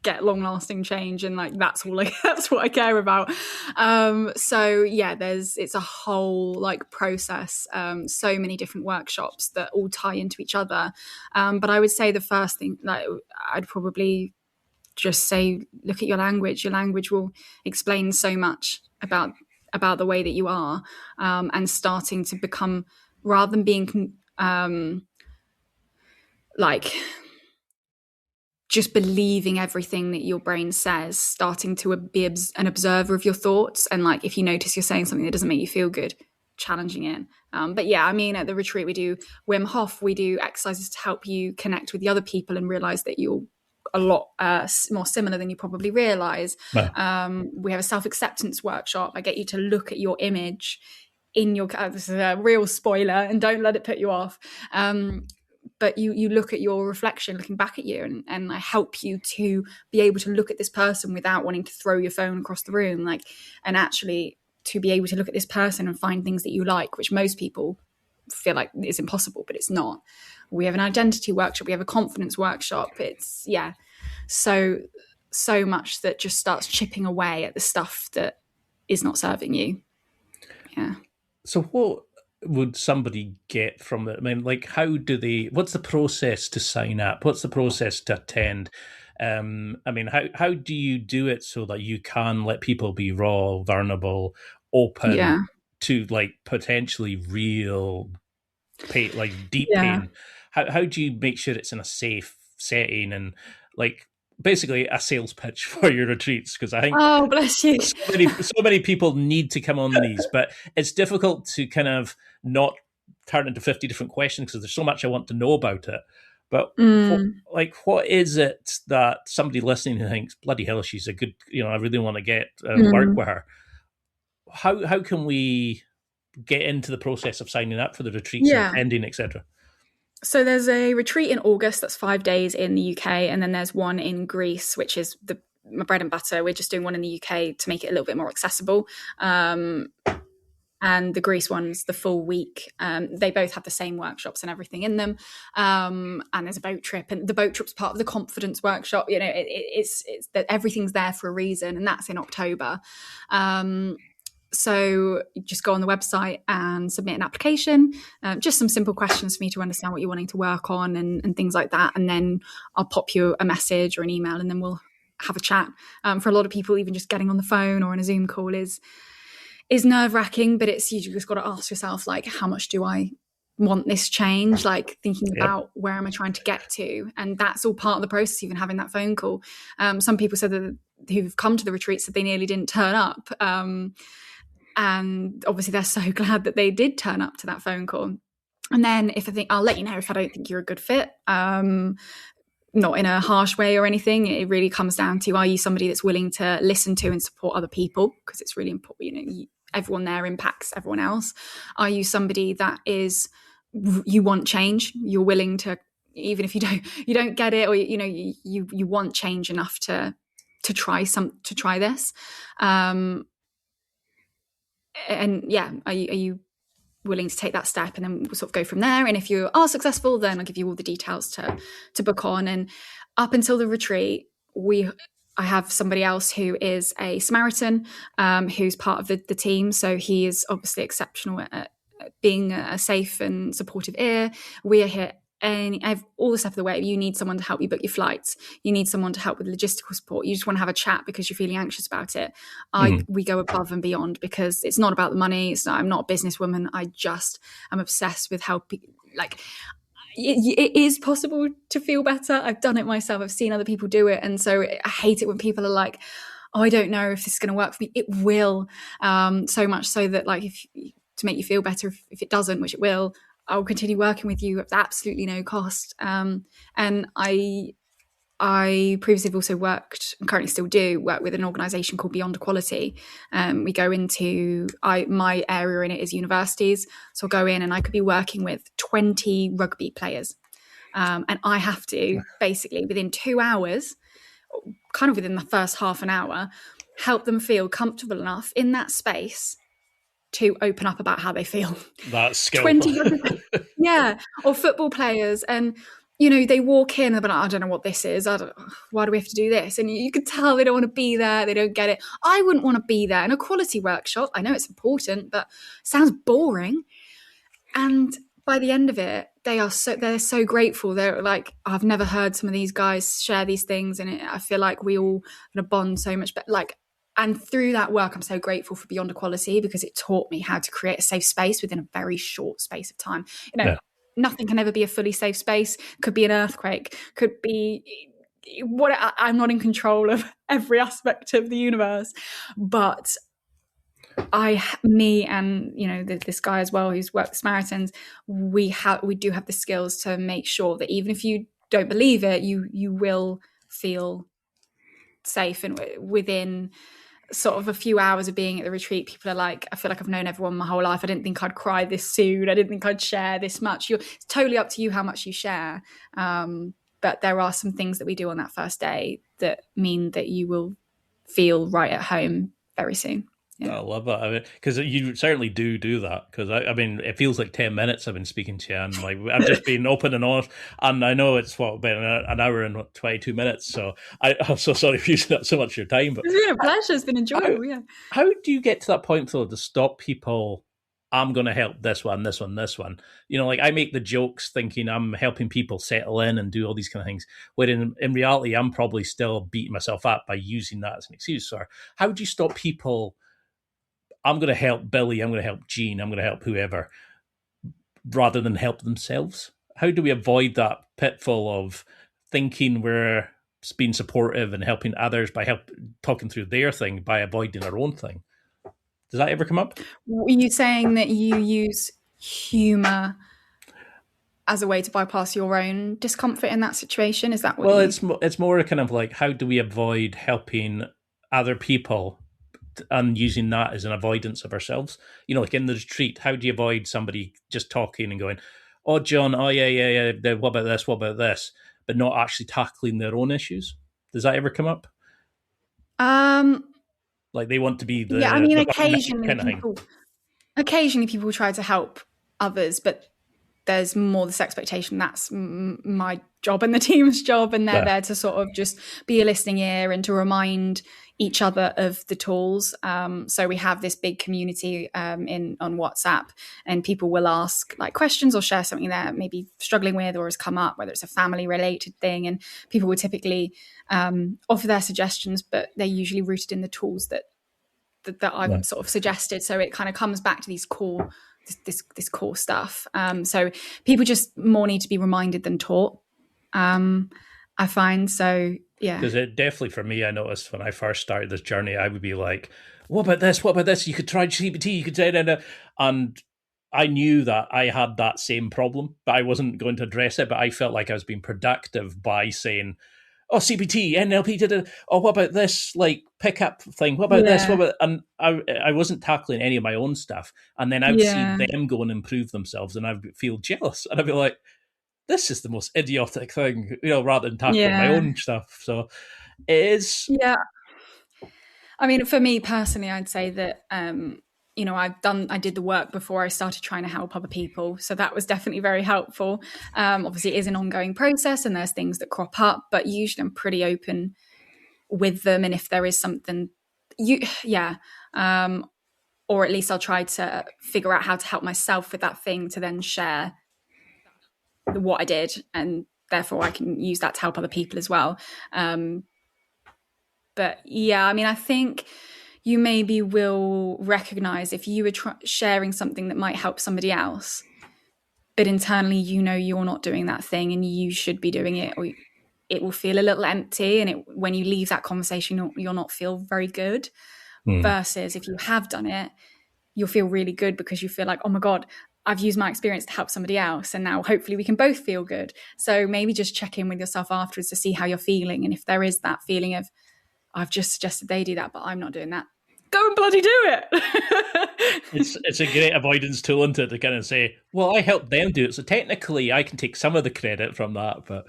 get long-lasting change, and like that's what I care about. So yeah, it's a whole like process, so many different workshops that all tie into each other. But I would say the first thing that I'd probably just say, look at your language. Your language will explain so much about the way that you are, and starting to become, rather than being like just believing everything that your brain says, starting to be an observer of your thoughts. And like, if you notice you're saying something that doesn't make you feel good, challenging it. But yeah, I mean, at the retreat, we do Wim Hof, we do exercises to help you connect with the other people and realize that you're a lot more similar than you probably realize. Wow. We have a self-acceptance workshop. I get you to look at your image in your, this is a real spoiler and don't let it put you off. But you look at your reflection, looking back at you, and I help you to be able to look at this person without wanting to throw your phone across the room, like, and actually to be able to look at this person and find things that you like, which most people feel like is impossible, but it's not. We have an identity workshop, we have a confidence workshop. It's so much that just starts chipping away at the stuff that is not serving you. Yeah. So what would somebody get from it? I mean, like, what's the process to sign up? What's the process to attend? I mean, how do you do it so that you can let people be raw, vulnerable, open to like potentially real pain, like deep pain? How do you make sure it's in a safe setting and like basically a sales pitch for your retreats? Because I think, oh, bless you, so many people need to come on these, but it's difficult to kind of not turn into 50 different questions because there's so much I want to know about it. But what is it that somebody listening who thinks, bloody hell, she's a good, I really want to get work with her? How can we get into the process of signing up for the retreats and attending, etc.? So there's a retreat in August that's 5 days in the UK, and then there's one in Greece, which is my bread and butter. We're just doing one in the UK to make it a little bit more accessible. And the Greece one's the full week. They both have the same workshops and everything in them. And there's a boat trip, and the boat trip's part of the confidence workshop. It's that everything's there for a reason, and that's in October. So you just go on the website and submit an application, just some simple questions for me to understand what you're wanting to work on and things like that. And then I'll pop you a message or an email, and then we'll have a chat. For a lot of people, even just getting on the phone or on a Zoom call is nerve-wracking, but you just got to ask yourself, like, how much do I want this change? Like, thinking about where am I trying to get to? And that's all part of the process, even having that phone call. Some people said that who've come to the retreat said they nearly didn't turn up. And obviously they're so glad that they did turn up to that phone call. And then I'll let you know if I don't think you're a good fit, not in a harsh way or anything. It really comes down to, are you somebody that's willing to listen to and support other people? Because it's really important, everyone there impacts everyone else. Are you somebody that you want change? You're willing to, even if you don't get it, or you want change enough to try this. And are you willing to take that step? And then we'll sort of go from there. And if you are successful, then I'll give you all the details to book on. And up until the retreat, I have somebody else who is a Samaritan, who's part of the team. So he is obviously exceptional at being a safe and supportive ear. We are here all the stuff of the way. You need someone to help you book your flights. You need someone to help with logistical support. You just want to have a chat because you're feeling anxious about it. We go above and beyond, because it's not about the money. I'm not a businesswoman. I'm obsessed with helping. Like, it is possible to feel better. I've done it myself. I've seen other people do it. And so I hate it when people are like, oh, I don't know if this is going to work for me. It will. So much so that, like, to make you feel better, if it doesn't, which it will, I'll continue working with you at absolutely no cost. And I previously have also worked, and currently still do, work with an organisation called Beyond Equality. We go into, my area in it is universities. So I'll go in and I could be working with 20 rugby players. And I have to basically, within 2 hours, kind of within the first half an hour, help them feel comfortable enough in that space to open up about how they feel. That's skillful. 20 or football players. And they walk in and they're like, I don't know what this is. Why do we have to do this? And you could tell they don't want to be there. They don't get it. I wouldn't want to be there in a quality workshop. I know it's important, but it sounds boring. And by the end of it, they're so grateful. They're like, I've never heard some of these guys share these things, and I feel like we all kind of bond so much. But and through that work, I'm so grateful for Beyond Equality, because it taught me how to create a safe space within a very short space of time. Nothing can ever be a fully safe space. Could be an earthquake, could be what. I'm not in control of every aspect of the universe, but me and this guy as well who's worked with Samaritans, we do have the skills to make sure that even if you don't believe it, you will feel safe. And within sort of a few hours of being at the retreat, people are like, I feel like I've known everyone my whole life. I didn't think I'd cry this soon. I didn't think I'd share this much. It's totally up to you how much you share. But there are some things that we do on that first day that mean that you will feel right at home very soon. Yeah. I love that. I mean, because you certainly do that. Because I mean, it feels like 10 minutes I've been speaking to you, and like I've just been open and honest. And I know it's been an hour and 22 minutes. So I'm so sorry for using up so much of your time. But it's been a pleasure. It's been enjoyable. How do you get to that point though to stop people? I'm going to help this one. Like I make the jokes thinking I'm helping people settle in and do all these kind of things. Where in reality, I'm probably still beating myself up by using that as an excuse. Or how do you stop people? I'm going to help Billy, I'm going to help Jean, I'm going to help whoever, rather than help themselves. How do we avoid that pitfall of thinking we're being supportive and helping others by talking through their thing by avoiding our own thing? Does that ever come up? Were you saying that you use humour as a way to bypass your own discomfort in that situation? Is that what? Well, it's more kind of like, how do we avoid helping other people and using that as an avoidance of ourselves? Like in the retreat, how do you avoid somebody just talking and going, oh, John, oh, yeah, what about this, but not actually tackling their own issues? Does that ever come up? Like they want to be the... Yeah, I mean, occasionally people try to help others, but there's more this expectation that's my job and the team's job, and they're there to sort of just be a listening ear and to remind each other of the tools. So we have this big community on WhatsApp, and people will ask like questions or share something they're maybe struggling with or has come up, whether it's a family related thing, and people will typically offer their suggestions, but they're usually rooted in the tools that I've sort of suggested. So it kind of comes back to these core this core stuff. So people just more need to be reminded than taught, I find. So yeah, because it definitely, for me, I noticed when I first started this journey, I would be like, what about this, you could try GPT, you could say that, and I knew that I had that same problem, but I wasn't going to address it. But I felt like I was being productive by saying, oh, CBT, NLP, oh, what about this, like, pickup thing? What about this? What about... And I wasn't tackling any of my own stuff. And then I would see them go and improve themselves, and I would feel jealous. And I'd be like, this is the most idiotic thing, rather than tackling my own stuff. So it is... Yeah. I mean, for me personally, I'd say that... I did the work before I started trying to help other people. So that was definitely very helpful. Obviously, it is an ongoing process and there's things that crop up, but usually I'm pretty open with them. And if there is something, or at least I'll try to figure out how to help myself with that thing to then share what I did. And therefore I can use that to help other people as well. But yeah, I mean, I think... you maybe will recognize if you were sharing something that might help somebody else, but internally you're not doing that thing and you should be doing it, or it will feel a little empty, and when you leave that conversation you'll not feel very good. Versus if you have done it, you'll feel really good because you feel like, oh my God, I've used my experience to help somebody else, and now hopefully we can both feel good. So maybe just check in with yourself afterwards to see how you're feeling, and if there is that feeling of, I've just suggested they do that, but I'm not doing that, go and bloody do it. It's a great avoidance tool, isn't it, to kind of say, well, I helped them do it, so technically I can take some of the credit from that. But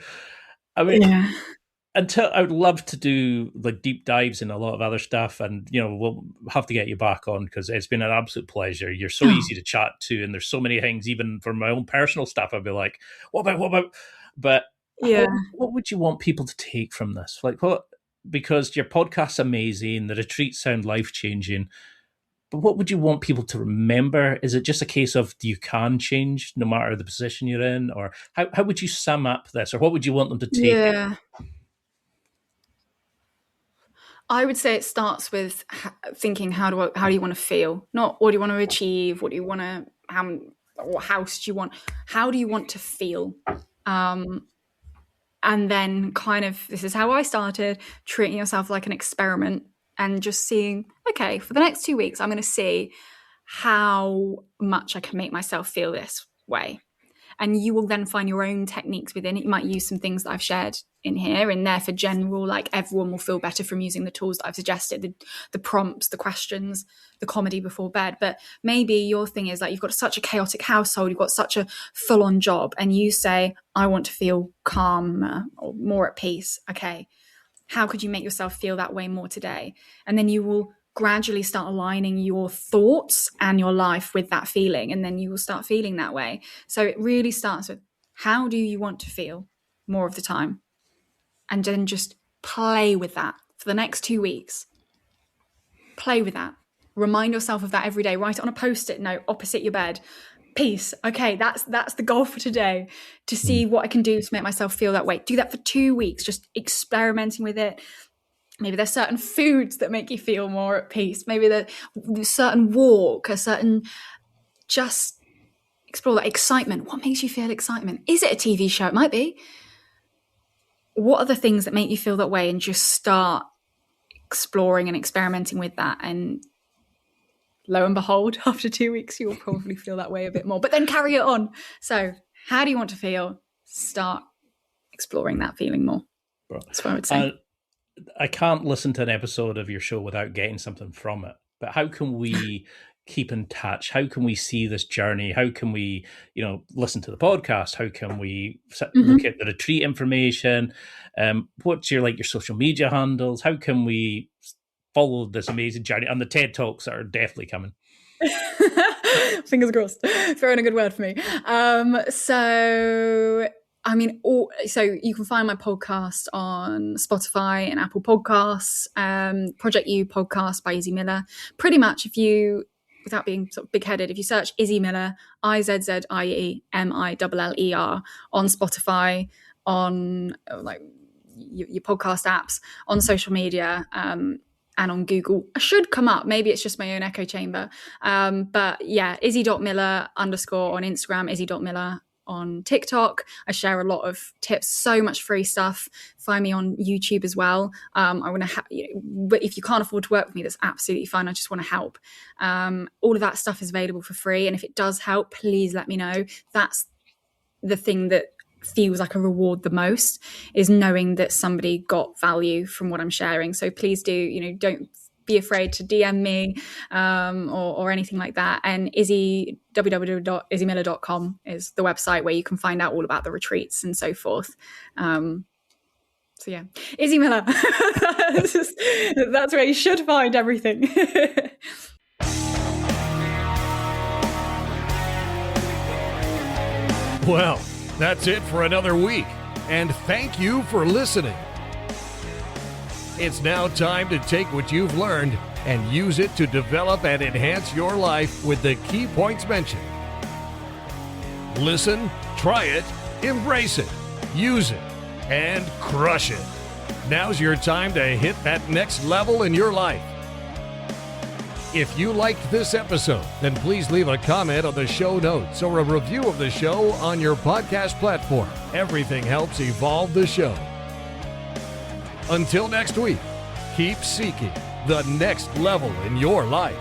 I mean, I would love to do like deep dives in a lot of other stuff, and we'll have to get you back on because it's been an absolute pleasure. You're so easy to chat to, and there's so many things, even for my own personal stuff, I'd be like, what about? But Yeah. What would you want people to take from this? Like, what? Because your podcast's amazing, the retreats sound life-changing, but what would you want people to remember? Is it just a case of you can change no matter the position you're in? Or how would you sum up this? Or what would you want them to take? Yeah. I would say it starts with thinking, how do you want to feel? Not what do you want to achieve? What do you want to, what house do you want? How do you want to feel? And then kind of, this is how I started, treating yourself like an experiment and just seeing, okay, for the next 2 weeks, I'm going to see how much I can make myself feel this way. And you will then find your own techniques within it. You might use some things that I've shared in here and there for general, like everyone will feel better from using the tools that I've suggested, the prompts, the questions, the comedy before bed. But maybe your thing is like, you've got such a chaotic household, you've got such a full-on job, and you say, I want to feel calmer or more at peace. Okay, how could you make yourself feel that way more today? And then you will gradually start aligning your thoughts and your life with that feeling, and then you will start feeling that way. So it really starts with, how do you want to feel more of the time? And then just play with that for the next 2 weeks. Play with that. Remind yourself of that every day. Write it on a post-it note opposite your bed. Peace. Okay, that's the goal for today, to see what I can do to make myself feel that way. Do that for 2 weeks, just experimenting with it. Maybe there's certain foods that make you feel more at peace. Maybe there's a certain walk, a certain, just explore that excitement. What makes you feel excitement? Is it a TV show? It might be. What are the things that make you feel that way? And just start exploring and experimenting with that. And lo and behold, after 2 weeks, you will probably feel that way a bit more, but then carry it on. So how do you want to feel? Start exploring that feeling more. That's what I would say. I can't listen to an episode of your show without getting something from it. But how can we keep in touch? How can we see this journey? How can we, listen to the podcast? How can we look at the retreat information? What's your social media handles? How can we follow this amazing journey? And the TED Talks are definitely coming. Fingers crossed. Throwing a good word for me. So you can find my podcast on Spotify and Apple Podcasts, Project U podcast by Izzie Miller. Pretty much, if you, without being sort of big-headed, if you search Izzie Miller, IZZIEMILLER on Spotify, on your podcast apps, on social media, and on Google, I should come up. Maybe it's just my own echo chamber. But yeah, Izzie.Miller_ on Instagram, Izzie.Miller on TikTok. I share a lot of tips, so much free stuff. Find me on YouTube as well. I want to but if you can't afford to work with me, that's absolutely fine. I just want to help. All of that stuff is available for free. And if it does help, please let me know. That's the thing that feels like a reward the most, is knowing that somebody got value from what I'm sharing. So please do, don't be afraid to DM me or anything like that. And www.izziemiller.com is the website where you can find out all about the retreats and so forth. So yeah, Izzie Miller. That's where you should find everything. Well, that's it for another week. And thank you for listening. It's now time to take what you've learned and use it to develop and enhance your life with the key points mentioned. Listen, try it, embrace it, use it, and crush it. Now's your time to hit that next level in your life. If you liked this episode, then please leave a comment on the show notes or a review of the show on your podcast platform. Everything helps evolve the show. Until next week, keep seeking the next level in your life.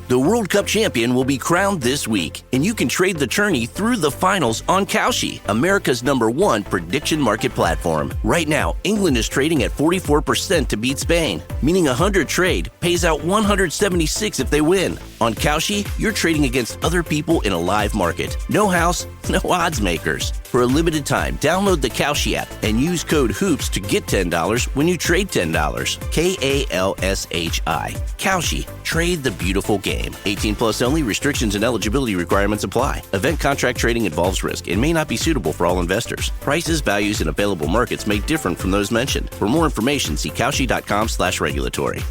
The World Cup champion will be crowned this week, and you can trade the tourney through the finals on Kalshi, America's #1 prediction market platform. Right now, England is trading at 44% to beat Spain, meaning 100 trade pays out 176 if they win. On Kalshi, you're trading against other people in a live market. No house, no odds makers. For a limited time, download the Kalshi app and use code HOOPS to get $10 when you trade $10. KALSHI. Kalshi. Trade the beautiful game. 18 plus only. Restrictions and eligibility requirements apply. Event contract trading involves risk and may not be suitable for all investors. Prices, values, and available markets may differ from those mentioned. For more information, see Kalshi.com/regulatory.